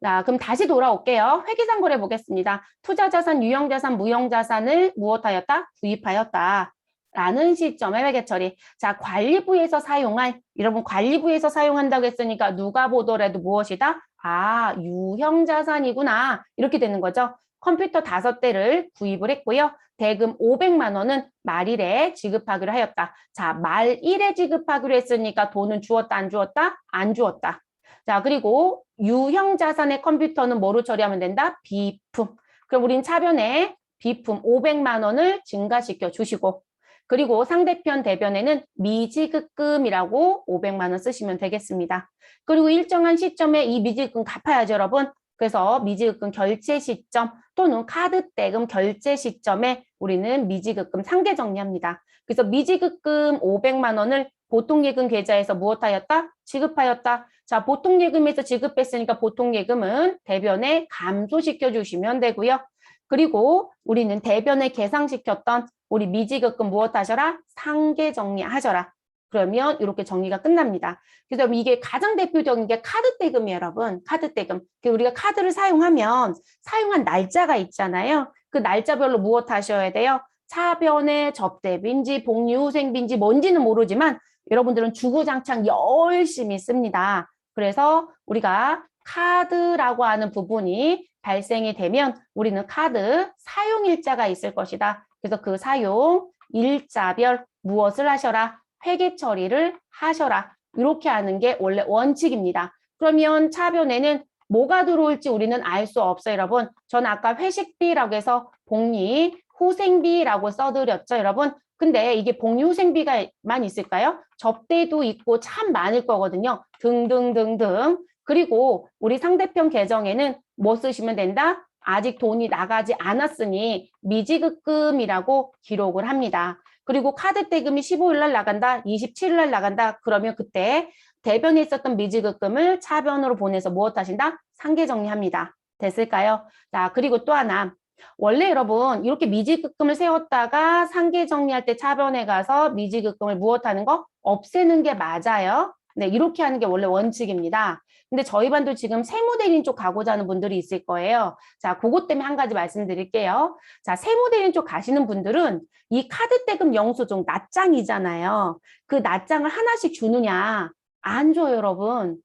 Speaker 1: 자, 그럼 다시 돌아올게요. 회계상고를 보겠습니다. 투자자산, 유형자산, 무형자산을 무엇하였다? 구입하였다. 라는 시점의 회계처리. 자, 관리부에서 사용할, 여러분 관리부에서 사용한다고 했으니까 누가 보더라도 무엇이다? 아, 유형자산이구나. 이렇게 되는 거죠. 컴퓨터 5대를 구입을 했고요. 대금 500만 원은 말일에 지급하기로 하였다. 자, 말일에 지급하기로 했으니까 돈은 주었다, 안 주었다? 안 주었다. 자, 그리고 유형 자산의 컴퓨터는 뭐로 처리하면 된다? 비품. 그럼 우린 차변에 비품 500만 원을 증가시켜 주시고 그리고 상대편 대변에는 미지급금이라고 500만 원 쓰시면 되겠습니다. 그리고 일정한 시점에 이 미지급금 갚아야죠, 여러분. 그래서 미지급금 결제 시점 또는 카드대금 결제 시점에 우리는 미지급금 상계 정리합니다. 그래서 미지급금 500만 원을 보통예금 계좌에서 무엇하였다? 지급하였다. 자, 보통예금에서 지급했으니까 보통예금은 대변에 감소시켜 주시면 되고요. 그리고 우리는 대변에 계상시켰던 우리 미지급금 무엇하셔라? 상계 정리하셔라. 그러면 이렇게 정리가 끝납니다. 그래서 이게 가장 대표적인 게 카드대금이에요, 여러분. 카드대금. 우리가 카드를 사용하면 사용한 날짜가 있잖아요. 그 날짜별로 무엇 하셔야 돼요? 차변에 접대비인지 복리후생비인지 뭔지는 모르지만 여러분들은 주구장창 열심히 씁니다. 그래서 우리가 카드라고 하는 부분이 발생이 되면 우리는 카드 사용일자가 있을 것이다. 그래서 그 사용 일자별 무엇을 하셔라? 회계 처리를 하셔라. 이렇게 하는 게 원래 원칙입니다. 그러면 차변에는 뭐가 들어올지 우리는 알 수 없어요, 여러분. 저는 아까 회식비라고 해서 복리, 후생비라고 써드렸죠, 여러분. 근데 이게 복리, 후생비가만 있을까요? 접대도 있고 참 많을 거거든요. 등등등등. 그리고 우리 상대편 계정에는 뭐 쓰시면 된다? 아직 돈이 나가지 않았으니 미지급금이라고 기록을 합니다. 그리고 카드 대금이 15일 날 나간다, 27일 날 나간다. 그러면 그때 대변에 있었던 미지급금을 차변으로 보내서 무엇 하신다? 상계 정리합니다. 됐을까요? 자, 그리고 또 하나. 원래 여러분 이렇게 미지급금을 세웠다가 상계 정리할 때 차변에 가서 미지급금을 무엇하는 거? 없애는 게 맞아요. 네, 이렇게 하는 게 원래 원칙입니다. 근데 저희 반도 지금 세무대리인 쪽 가고자 하는 분들이 있을 거예요. 자, 그것 때문에 한 가지 말씀드릴게요. 자, 세무대리인 쪽 가시는 분들은 이 카드대금 영수증 낱장이잖아요. 그 낱장을 하나씩 주느냐? 안 줘요, 여러분.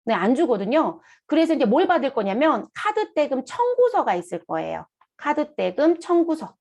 Speaker 1: 네, 안 주거든요. 그래서 이제 뭘 받을 거냐면 카드대금 청구서가 있을 거예요. 카드대금 청구서.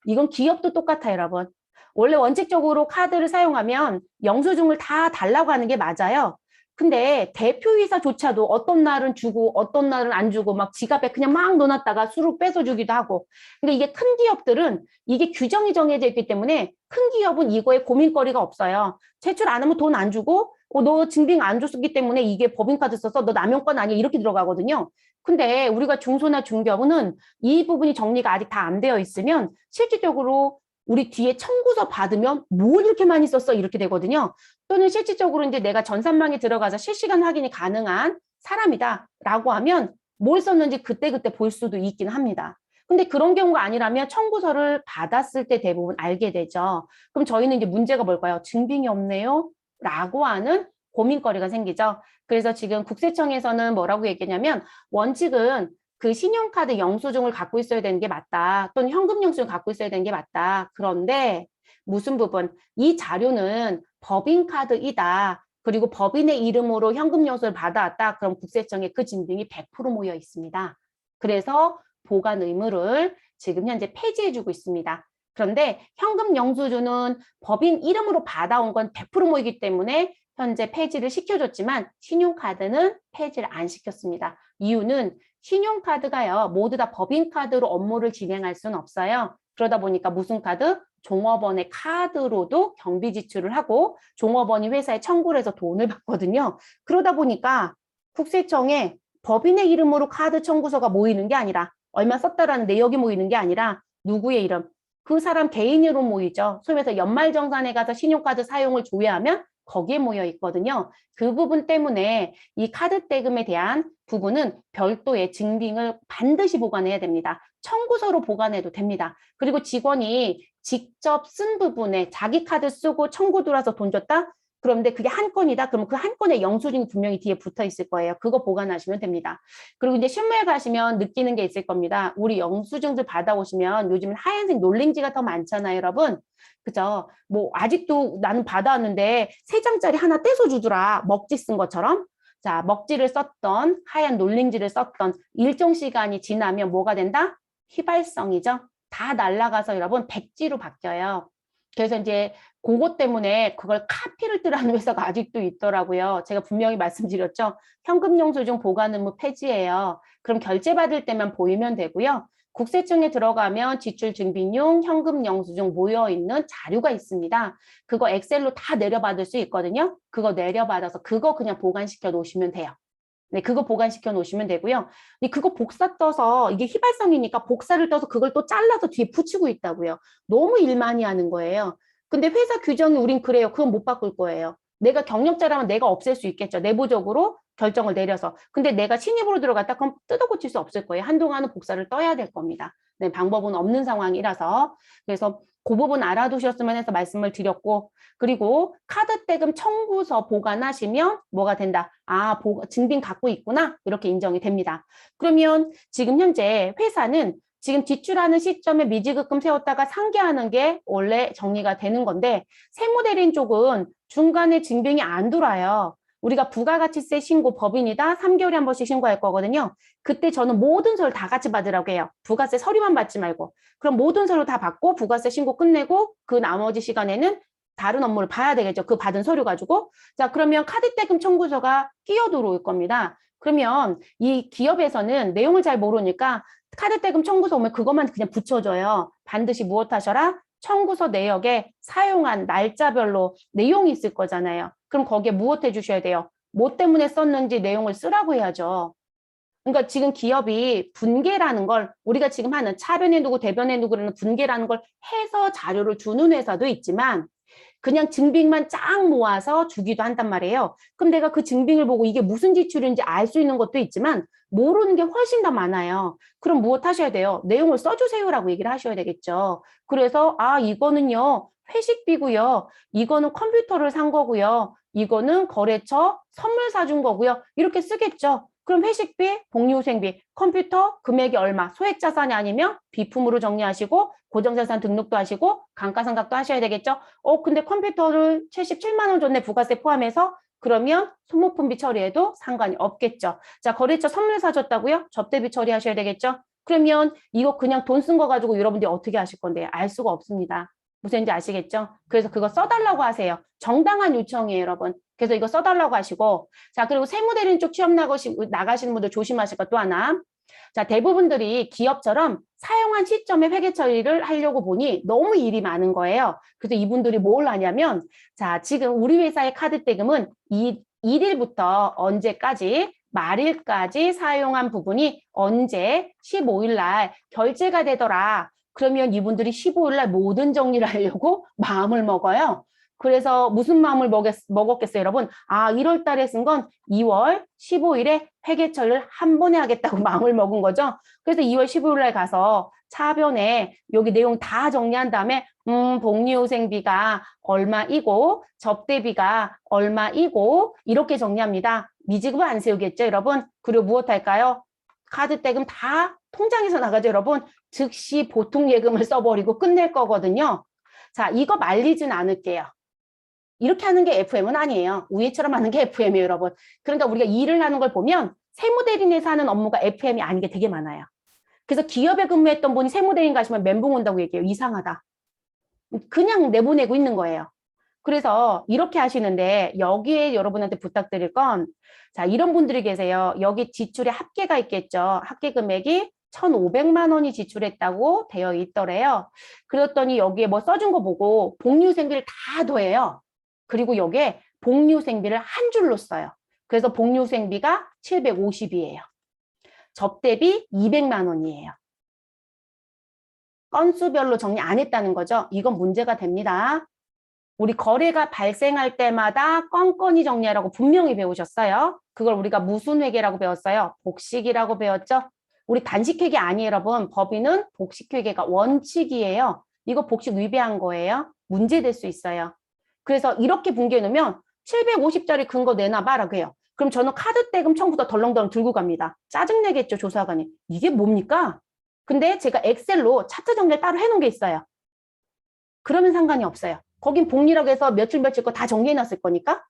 Speaker 1: 이건 기업도 똑같아요, 여러분. 원래 원칙적으로 카드를 사용하면 영수증을 다 달라고 하는 게 맞아요. 근데 대표이사조차도 어떤 날은 주고 어떤 날은 안 주고 막 지갑에 그냥 막 넣어놨다가 수루 뺏어주기도 하고. 그러니까 이게 큰 기업들은 이게 규정이 정해져 있기 때문에 큰 기업은 이거에 고민거리가 없어요. 제출 안 하면 돈 안 주고 너 증빙 안 줬기 때문에 이게 법인카드 써서 너 남용권 아니야 이렇게 들어가거든요. 근데 우리가 중소나 중기업은 이 부분이 정리가 아직 다 안 되어 있으면 실질적으로 우리 뒤에 청구서 받으면 뭘 이렇게 많이 썼어 이렇게 되거든요. 또는 실질적으로 이제 내가 전산망에 들어가서 실시간 확인이 가능한 사람이다라고 하면 뭘 썼는지 그때그때 볼 수도 있긴 합니다. 근데 그런 경우가 아니라면 청구서를 받았을 때 대부분 알게 되죠. 그럼 저희는 이제 문제가 뭘까요? 증빙이 없네요? 라고 하는 고민거리가 생기죠. 그래서 지금 국세청에서는 뭐라고 얘기했냐면 원칙은 그 신용카드 영수증을 갖고 있어야 되는 게 맞다. 또는 현금 영수증을 갖고 있어야 되는 게 맞다. 그런데 무슨 부분? 이 자료는 법인카드이다. 그리고 법인의 이름으로 현금 영수를 받아왔다. 그럼 국세청에 그 증빙이 100% 모여 있습니다. 그래서 보관 의무를 지금 현재 폐지해주고 있습니다. 그런데 현금 영수증은 법인 이름으로 받아온 건 100% 모이기 때문에 현재 폐지를 시켜줬지만 신용카드는 폐지를 안 시켰습니다. 이유는 신용카드가요, 모두 다 법인카드로 업무를 진행할 수는 없어요. 그러다 보니까 무슨 카드? 종업원의 카드로도 경비 지출을 하고 종업원이 회사에 청구를 해서 돈을 받거든요. 그러다 보니까 국세청에 법인의 이름으로 카드 청구서가 모이는 게 아니라 얼마 썼다라는 내역이 모이는 게 아니라 누구의 이름? 그 사람 개인으로 모이죠. 소위 말해서 연말정산에 가서 신용카드 사용을 조회하면 거기에 모여 있거든요. 그 부분 때문에 이 카드 대금에 대한 부분은 별도의 증빙을 반드시 보관해야 됩니다. 청구서로 보관해도 됩니다. 그리고 직원이 직접 쓴 부분에 자기 카드 쓰고 청구 들어와서 돈 줬다? 그런데 그게 한 건이다? 그러면 그 한 건의 영수증이 분명히 뒤에 붙어 있을 거예요. 그거 보관하시면 됩니다. 그리고 이제 실무에 가시면 느끼는 게 있을 겁니다. 우리 영수증들 받아오시면 요즘은 하얀색 놀링지가 더 많잖아요, 여러분. 그죠? 뭐 아직도 나는 받아왔는데 3장짜리 하나 떼서 주더라. 먹지 쓴 것처럼. 자, 먹지를 썼던 하얀 놀링지를 썼던 일정 시간이 지나면 뭐가 된다? 휘발성이죠. 다 날아가서 여러분 백지로 바뀌어요. 그래서 이제 그것 때문에 그걸 카피를 뜨라는 회사가 아직도 있더라고요. 제가 분명히 말씀드렸죠. 현금 영수증 보관 의무 폐지예요. 그럼 결제 받을 때만 보이면 되고요. 국세청에 들어가면 지출 증빙용 현금 영수증 모여 있는 자료가 있습니다. 그거 엑셀로 다 내려받을 수 있거든요. 그거 내려받아서 그거 그냥 보관시켜 놓으시면 돼요. 네, 그거 보관시켜 놓으시면 되고요. 근데 그거 복사 떠서 이게 휘발성이니까 복사를 떠서 그걸 또 잘라서 뒤에 붙이고 있다고요. 너무 일 많이 하는 거예요. 근데 회사 규정이 우린 그래요. 그건 못 바꿀 거예요. 내가 경력자라면 내가 없앨 수 있겠죠. 내부적으로 결정을 내려서. 근데 내가 신입으로 들어갔다 그럼 뜯어 고칠 수 없을 거예요. 한동안은 복사를 떠야 될 겁니다. 네, 방법은 없는 상황이라서. 그래서 그 부분 알아두셨으면 해서 말씀을 드렸고, 그리고 카드대금 청구서 보관하시면 뭐가 된다? 아, 증빙 갖고 있구나. 이렇게 인정이 됩니다. 그러면 지금 현재 회사는 지금 지출하는 시점에 미지급금 세웠다가 상계하는 게 원래 정리가 되는 건데, 세무대리인 쪽은 중간에 증빙이 안 돌아요. 우리가 부가가치세 신고 법인이다. 3개월에 한 번씩 신고할 거거든요. 그때 저는 모든 서류 다 같이 받으라고 해요. 부가세 서류만 받지 말고. 그럼 모든 서류 다 받고 부가세 신고 끝내고 그 나머지 시간에는 다른 업무를 봐야 되겠죠. 그 받은 서류 가지고. 자, 그러면 카드대금 청구서가 끼어 들어올 겁니다. 그러면 이 기업에서는 내용을 잘 모르니까 카드대금 청구서 오면 그것만 그냥 붙여줘요. 반드시 무엇 하셔라? 청구서 내역에 사용한 날짜별로 내용이 있을 거잖아요. 그럼 거기에 무엇 해주셔야 돼요? 뭐 때문에 썼는지 내용을 쓰라고 해야죠. 그러니까 지금 기업이 분계라는 걸 우리가 지금 하는 차변에 누구 대변에 누구라는 분계라는 걸 해서 자료를 주는 회사도 있지만 그냥 증빙만 쫙 모아서 주기도 한단 말이에요. 그럼 내가 그 증빙을 보고 이게 무슨 지출인지 알 수 있는 것도 있지만 모르는 게 훨씬 더 많아요. 그럼 무엇 하셔야 돼요? 내용을 써주세요라고 얘기를 하셔야 되겠죠. 그래서 아 이거는요 회식비고요. 이거는 컴퓨터를 산 거고요. 이거는 거래처 선물 사준 거고요. 이렇게 쓰겠죠. 그럼 회식비, 복리후생비, 컴퓨터, 금액이 얼마, 소액자산이 아니면 비품으로 정리하시고 고정자산 등록도 하시고 감가상각도 하셔야 되겠죠. 근데 컴퓨터를 77만 원 줬네 부가세 포함해서 그러면 소모품비 처리해도 상관이 없겠죠. 자, 거래처 선물 사줬다고요? 접대비 처리하셔야 되겠죠. 그러면 이거 그냥 돈 쓴 거 가지고 여러분들이 어떻게 하실 건데 알 수가 없습니다. 무슨인지 아시겠죠? 그래서 그거 써달라고 하세요. 정당한 요청이에요, 여러분. 그래서 이거 써달라고 하시고 자 그리고 세무대리인 쪽 취업 나가시는 분들 조심하실 것 또 하나 자 대부분들이 기업처럼 사용한 시점에 회계 처리를 하려고 보니 너무 일이 많은 거예요. 그래서 이분들이 뭘 하냐면 자 지금 우리 회사의 카드 대금은 1일부터 언제까지 말일까지 사용한 부분이 언제 15일 날 결제가 되더라. 그러면 이분들이 15일 날 모든 정리를 하려고 마음을 먹어요. 그래서 무슨 마음을 먹었겠어요, 여러분? 아, 1월 달에 쓴 건 2월 15일에 회계 처리를 한 번에 하겠다고 마음을 먹은 거죠. 그래서 2월 15일 날 가서 차변에 여기 내용 다 정리한 다음에 복리후생비가 얼마이고 접대비가 얼마이고 이렇게 정리합니다. 미지급은 안 세우겠죠, 여러분? 그리고 무엇 할까요? 카드 대금 다 통장에서 나가죠, 여러분. 즉시 보통 예금을 써버리고 끝낼 거거든요. 자, 이거 말리진 않을게요. 이렇게 하는 게 FM은 아니에요. 위에처럼 하는 게 FM이에요, 여러분. 그러니까 우리가 일을 하는 걸 보면 세무대리인에서 하는 업무가 FM이 아닌 게 되게 많아요. 그래서 기업에 근무했던 분이 세무대리인 가시면 멘붕 온다고 얘기해요. 이상하다. 그냥 내보내고 있는 거예요. 그래서 이렇게 하시는데 여기에 여러분한테 부탁드릴 건 자, 이런 분들이 계세요. 여기 지출에 합계가 있겠죠. 합계 금액이 1,500만 원이 지출했다고 되어 있더래요. 그랬더니 여기에 뭐 써준 거 보고 복리후생비를 다 더해요. 그리고 여기에 복리후생비를 한 줄로 써요. 그래서 복리후생비가 750이에요. 접대비 200만 원이에요. 건수별로 정리 안 했다는 거죠. 이건 문제가 됩니다. 우리 거래가 발생할 때마다 건건히 정리하라고 분명히 배우셨어요. 그걸 우리가 무슨 회계라고 배웠어요? 복식이라고 배웠죠. 우리 단식회계 아니에요, 여러분. 법인은 복식회계가 원칙이에요. 이거 복식 위배한 거예요. 문제될 수 있어요. 그래서 이렇게 분개해 놓으면 750짜리 근거 내놔봐라고 해요. 그럼 저는 카드 대금 처음부터 덜렁덜렁 들고 갑니다. 짜증내겠죠, 조사관이. 이게 뭡니까? 근데 제가 엑셀로 차트 정리를 따로 해놓은 게 있어요. 그러면 상관이 없어요. 거긴 복리라고 해서 며칠 거 다 정리해놨을 거니까.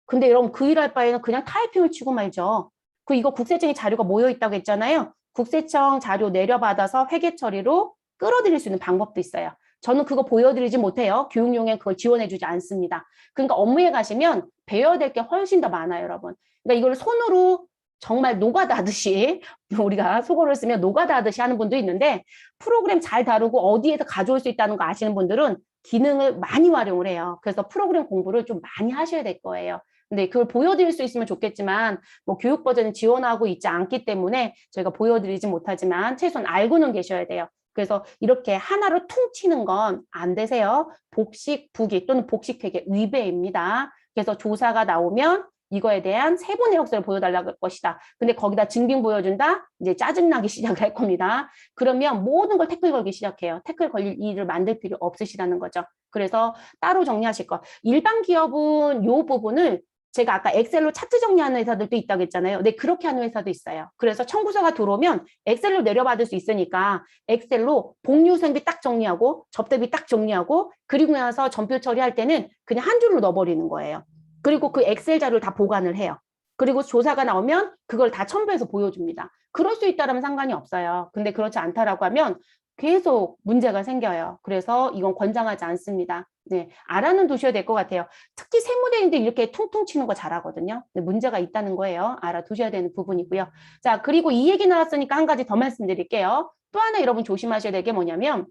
Speaker 1: 근데 여러분 그 일 할 바에는 그냥 타이핑을 치고 말죠. 이거 국세청에 자료가 모여있다고 했잖아요. 국세청 자료 내려받아서 회계 처리로 끌어들일 수 있는 방법도 있어요. 저는 그거 보여드리지 못해요. 교육용에 그걸 지원해주지 않습니다. 그러니까 업무에 가시면 배워야 될 게 훨씬 더 많아요, 여러분. 그러니까 이걸 손으로 정말 노가다하듯이 우리가 속어를 쓰면 노가다하듯이 하는 분도 있는데 프로그램 잘 다루고 어디에서 가져올 수 있다는 거 아시는 분들은 기능을 많이 활용을 해요. 그래서 프로그램 공부를 좀 많이 하셔야 될 거예요. 근데 그걸 보여드릴 수 있으면 좋겠지만 뭐 교육 버전을 지원하고 있지 않기 때문에 저희가 보여드리지 못하지만 최소한 알고는 계셔야 돼요. 그래서 이렇게 하나로 퉁 치는 건 안 되세요. 복식, 부기 또는 복식회계 위배입니다. 그래서 조사가 나오면 이거에 대한 세분의 역사를 보여달라고 할 것이다. 근데 거기다 증빙 보여준다? 이제 짜증나기 시작을 할 겁니다. 그러면 모든 걸 태클 걸기 시작해요. 태클 걸릴 일을 만들 필요 없으시다는 거죠. 그래서 따로 정리하실 거. 일반 기업은 이 부분을 제가 아까 엑셀로 차트 정리하는 회사들도 있다고 했잖아요. 네, 그렇게 하는 회사도 있어요. 그래서 청구서가 들어오면 엑셀로 내려받을 수 있으니까 엑셀로 복류생비 딱 정리하고 접대비 딱 정리하고 그리고 나서 전표 처리할 때는 그냥 한 줄로 넣어버리는 거예요. 그리고 그 엑셀 자료를 다 보관을 해요. 그리고 조사가 나오면 그걸 다 첨부해서 보여줍니다. 그럴 수 있다면 상관이 없어요. 근데 그렇지 않다라고 하면 계속 문제가 생겨요. 그래서 이건 권장하지 않습니다. 네, 알아는 두셔야 될 것 같아요. 특히 세무대인들 이렇게 퉁퉁 치는 거 잘하거든요. 네, 문제가 있다는 거예요. 알아두셔야 되는 부분이고요. 자, 그리고 이 얘기 나왔으니까 한 가지 더 말씀드릴게요. 또 하나 여러분 조심하셔야 될 게 뭐냐면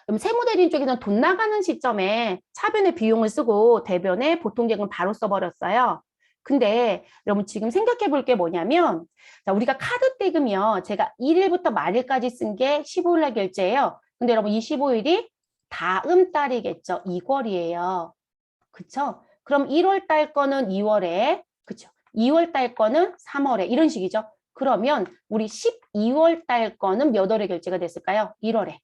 Speaker 1: 그럼 세무대리인 쪽에서는 돈 나가는 시점에 차변의 비용을 쓰고 대변에 보통계획을 바로 써버렸어요. 근데 여러분 지금 생각해 볼 게 뭐냐면 자, 우리가 카드 대금이요. 제가 1일부터 말일까지 쓴 게 15일 날 결제예요. 근데 여러분 이 15일이 다음 달이겠죠. 2월이에요. 그쵸? 그럼 1월 달 거는 2월에, 그쵸? 2월 달 거는 3월에 이런 식이죠. 그러면 우리 12월 달 거는 몇 월에 결제가 됐을까요? 1월에.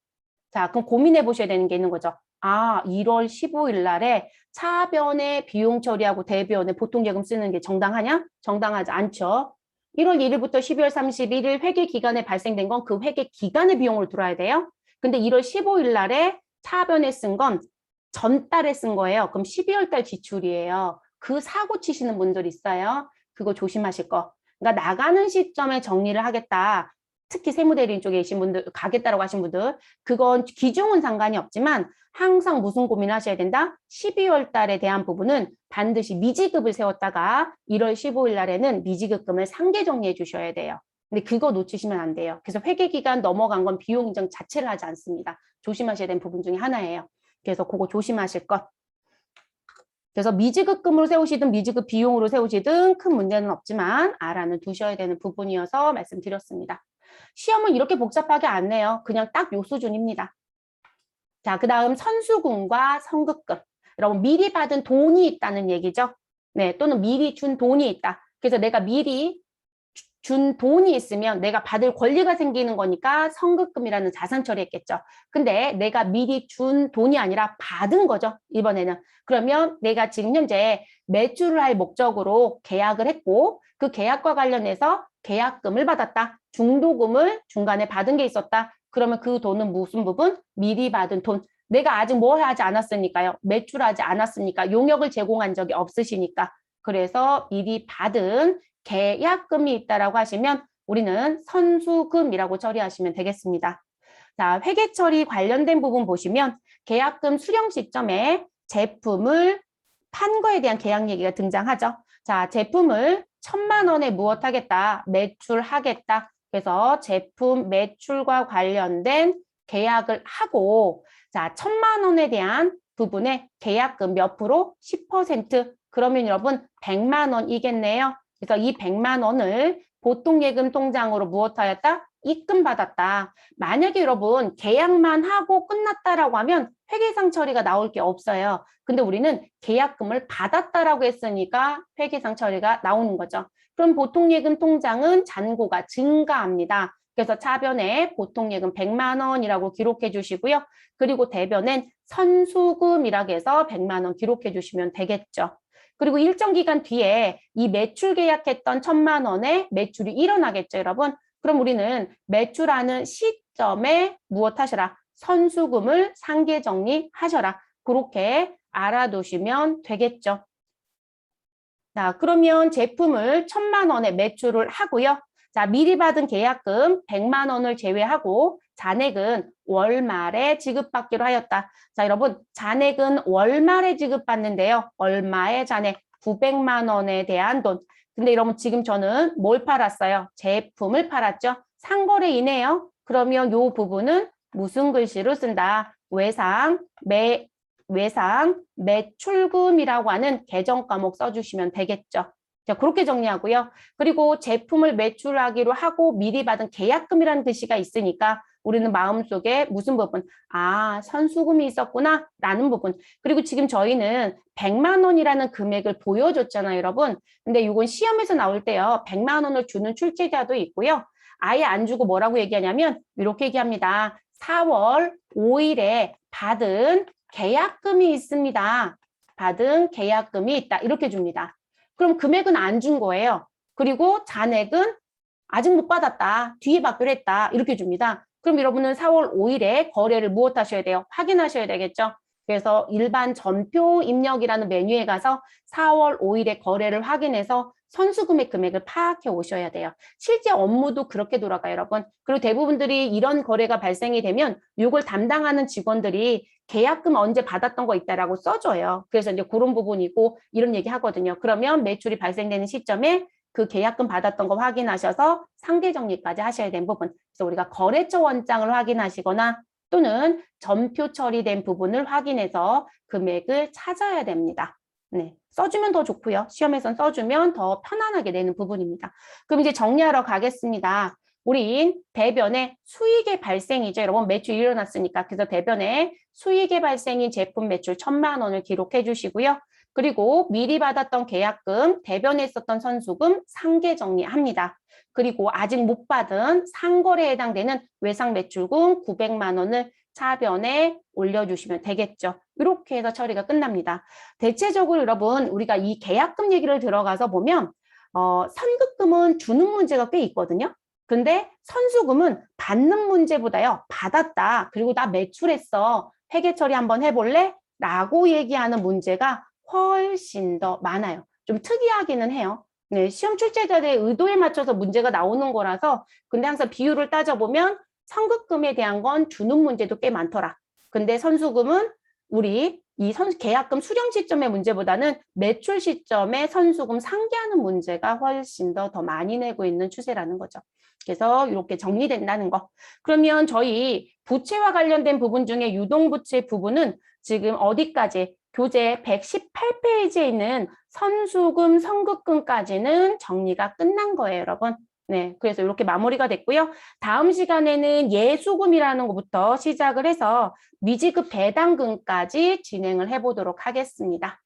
Speaker 1: 자, 그럼 고민해 보셔야 되는 게 있는 거죠. 아, 1월 15일 날에 차변에 비용 처리하고 대변에 보통예금 쓰는 게 정당하냐? 정당하지 않죠. 1월 1일부터 12월 31일 회계 기간에 발생된 건 그 회계 기간의 비용으로 들어야 돼요. 근데 1월 15일 날에 차변에 쓴 건 전달에 쓴 거예요. 그럼 12월 달 지출이에요. 그 사고 치시는 분들 있어요. 그거 조심하실 거. 그러니까 나가는 시점에 정리를 하겠다. 특히 세무대리인 쪽에 계신 분들, 가겠다라고 하신 분들, 그건 기중은 상관이 없지만 항상 무슨 고민을 하셔야 된다? 12월 달에 대한 부분은 반드시 미지급을 세웠다가 1월 15일 날에는 미지급금을 상계 정리해 주셔야 돼요. 근데 그거 놓치시면 안 돼요. 그래서 회계기간 넘어간 건 비용 인정 자체를 하지 않습니다. 조심하셔야 되는 부분 중에 하나예요. 그래서 그거 조심하실 것. 그래서 미지급금으로 세우시든 미지급 비용으로 세우시든 큰 문제는 없지만 알아는 두셔야 되는 부분이어서 말씀드렸습니다. 시험은 이렇게 복잡하게 안 내요. 그냥 딱 요 수준입니다. 자, 그 다음 선수금과 선급금. 여러분 미리 받은 돈이 있다는 얘기죠. 네, 또는 미리 준 돈이 있다. 그래서 내가 미리 준 돈이 있으면 내가 받을 권리가 생기는 거니까 선급금이라는 자산 처리했겠죠. 근데 내가 미리 준 돈이 아니라 받은 거죠. 이번에는. 그러면 내가 지금 현재 매출을 할 목적으로 계약을 했고 그 계약과 관련해서 계약금을 받았다. 중도금을 중간에 받은 게 있었다. 그러면 그 돈은 무슨 부분? 미리 받은 돈. 내가 아직 뭘 하지 않았으니까요. 매출하지 않았으니까 용역을 제공한 적이 없으시니까. 그래서 미리 받은 계약금이 있다라고 하시면 우리는 선수금이라고 처리하시면 되겠습니다. 자, 회계 처리 관련된 부분 보시면 계약금 수령 시점에 제품을 판 거에 대한 계약 얘기가 등장하죠. 자, 제품을 1,000만 원에 무엇하겠다? 매출하겠다. 그래서 제품 매출과 관련된 계약을 하고 자, 1,000만 원에 대한 부분에 계약금 몇 프로? 10%. 그러면 여러분 100만 원이겠네요. 그래서 이 100만 원을 보통예금 통장으로 무엇하였다? 입금받았다. 만약에 여러분 계약만 하고 끝났다라고 하면 회계상 처리가 나올 게 없어요. 근데 우리는 계약금을 받았다라고 했으니까 회계상 처리가 나오는 거죠. 그럼 보통예금 통장은 잔고가 증가합니다. 그래서 차변에 보통예금 100만 원이라고 기록해 주시고요. 그리고 대변엔 선수금이라고 해서 100만 원 기록해 주시면 되겠죠. 그리고 일정 기간 뒤에 이 매출 계약했던 1,000만 원의 매출이 일어나겠죠, 여러분. 그럼 우리는 매출하는 시점에 무엇 하셔라? 선수금을 상계 정리하셔라. 그렇게 알아두시면 되겠죠. 자, 그러면 제품을 1,000만 원에 매출을 하고요. 자, 미리 받은 계약금 100만 원을 제외하고 잔액은 월말에 지급받기로 하였다. 자, 여러분, 잔액은 월말에 지급받는데요. 얼마의 잔액? 900만 원에 대한 돈. 근데 여러분, 지금 저는 뭘 팔았어요? 제품을 팔았죠. 상거래이네요. 그러면 이 부분은 무슨 글씨로 쓴다? 외상, 외상 매출금이라고 하는 계정 과목 써주시면 되겠죠. 자, 그렇게 정리하고요. 그리고 제품을 매출하기로 하고 미리 받은 계약금이라는 글씨가 있으니까 우리는 마음속에 무슨 부분? 아, 선수금이 있었구나 라는 부분. 그리고 지금 저희는 100만 원이라는 금액을 보여줬잖아요, 여러분. 근데 이건 시험에서 나올 때요. 100만 원을 주는 출제자도 있고요. 아예 안 주고 뭐라고 얘기하냐면 이렇게 얘기합니다. 4월 5일에 받은 계약금이 있습니다. 받은 계약금이 있다. 이렇게 줍니다. 그럼 금액은 안 준 거예요. 그리고 잔액은 아직 못 받았다. 뒤에 받기로 했다. 이렇게 줍니다. 그럼 여러분은 4월 5일에 거래를 무엇 하셔야 돼요? 확인하셔야 되겠죠? 그래서 일반 전표 입력이라는 메뉴에 가서 4월 5일에 거래를 확인해서 선수금의 금액을 파악해 오셔야 돼요. 실제 업무도 그렇게 돌아가요, 여러분. 그리고 대부분들이 이런 거래가 발생이 되면 이걸 담당하는 직원들이 계약금 언제 받았던 거 있다라고 써줘요. 그래서 이제 그런 부분이고 이런 얘기 하거든요. 그러면 매출이 발생되는 시점에 그 계약금 받았던 거 확인하셔서 상계 정리까지 하셔야 되는 부분. 그래서 우리가 거래처 원장을 확인하시거나 또는 전표 처리된 부분을 확인해서 금액을 찾아야 됩니다. 네, 써주면 더 좋고요. 시험에선 써주면 더 편안하게 내는 부분입니다. 그럼 이제 정리하러 가겠습니다. 우린 대변에 수익의 발생이죠. 여러분 매출이 일어났으니까. 그래서 대변에 수익의 발생인 제품 매출 1,000만 원을 기록해 주시고요. 그리고 미리 받았던 계약금, 대변에 있었던 선수금 상계 정리합니다. 그리고 아직 못 받은 상거래에 해당되는 외상 매출금 900만 원을 차변에 올려주시면 되겠죠. 이렇게 해서 처리가 끝납니다. 대체적으로 여러분 우리가 이 계약금 얘기를 들어가서 보면 선급금은 주는 문제가 꽤 있거든요. 근데 선수금은 받는 문제보다요. 받았다. 그리고 나 매출했어. 회계 처리 한번 해볼래? 라고 얘기하는 문제가 훨씬 더 많아요. 좀 특이하기는 해요. 네, 시험 출제자들의 의도에 맞춰서 문제가 나오는 거라서 근데 항상 비율을 따져보면 선급금에 대한 건 주는 문제도 꽤 많더라. 근데 선수금은 우리 이 계약금 수령 시점의 문제보다는 매출 시점에 선수금 상계하는 문제가 훨씬 더 많이 내고 있는 추세라는 거죠. 그래서 이렇게 정리된다는 거. 그러면 저희 부채와 관련된 부분 중에 유동부채 부분은 지금 어디까지? 교재 118페이지에 있는 선수금, 선급금까지는 정리가 끝난 거예요, 여러분. 네, 그래서 이렇게 마무리가 됐고요. 다음 시간에는 예수금이라는 것부터 시작을 해서 미지급 배당금까지 진행을 해보도록 하겠습니다.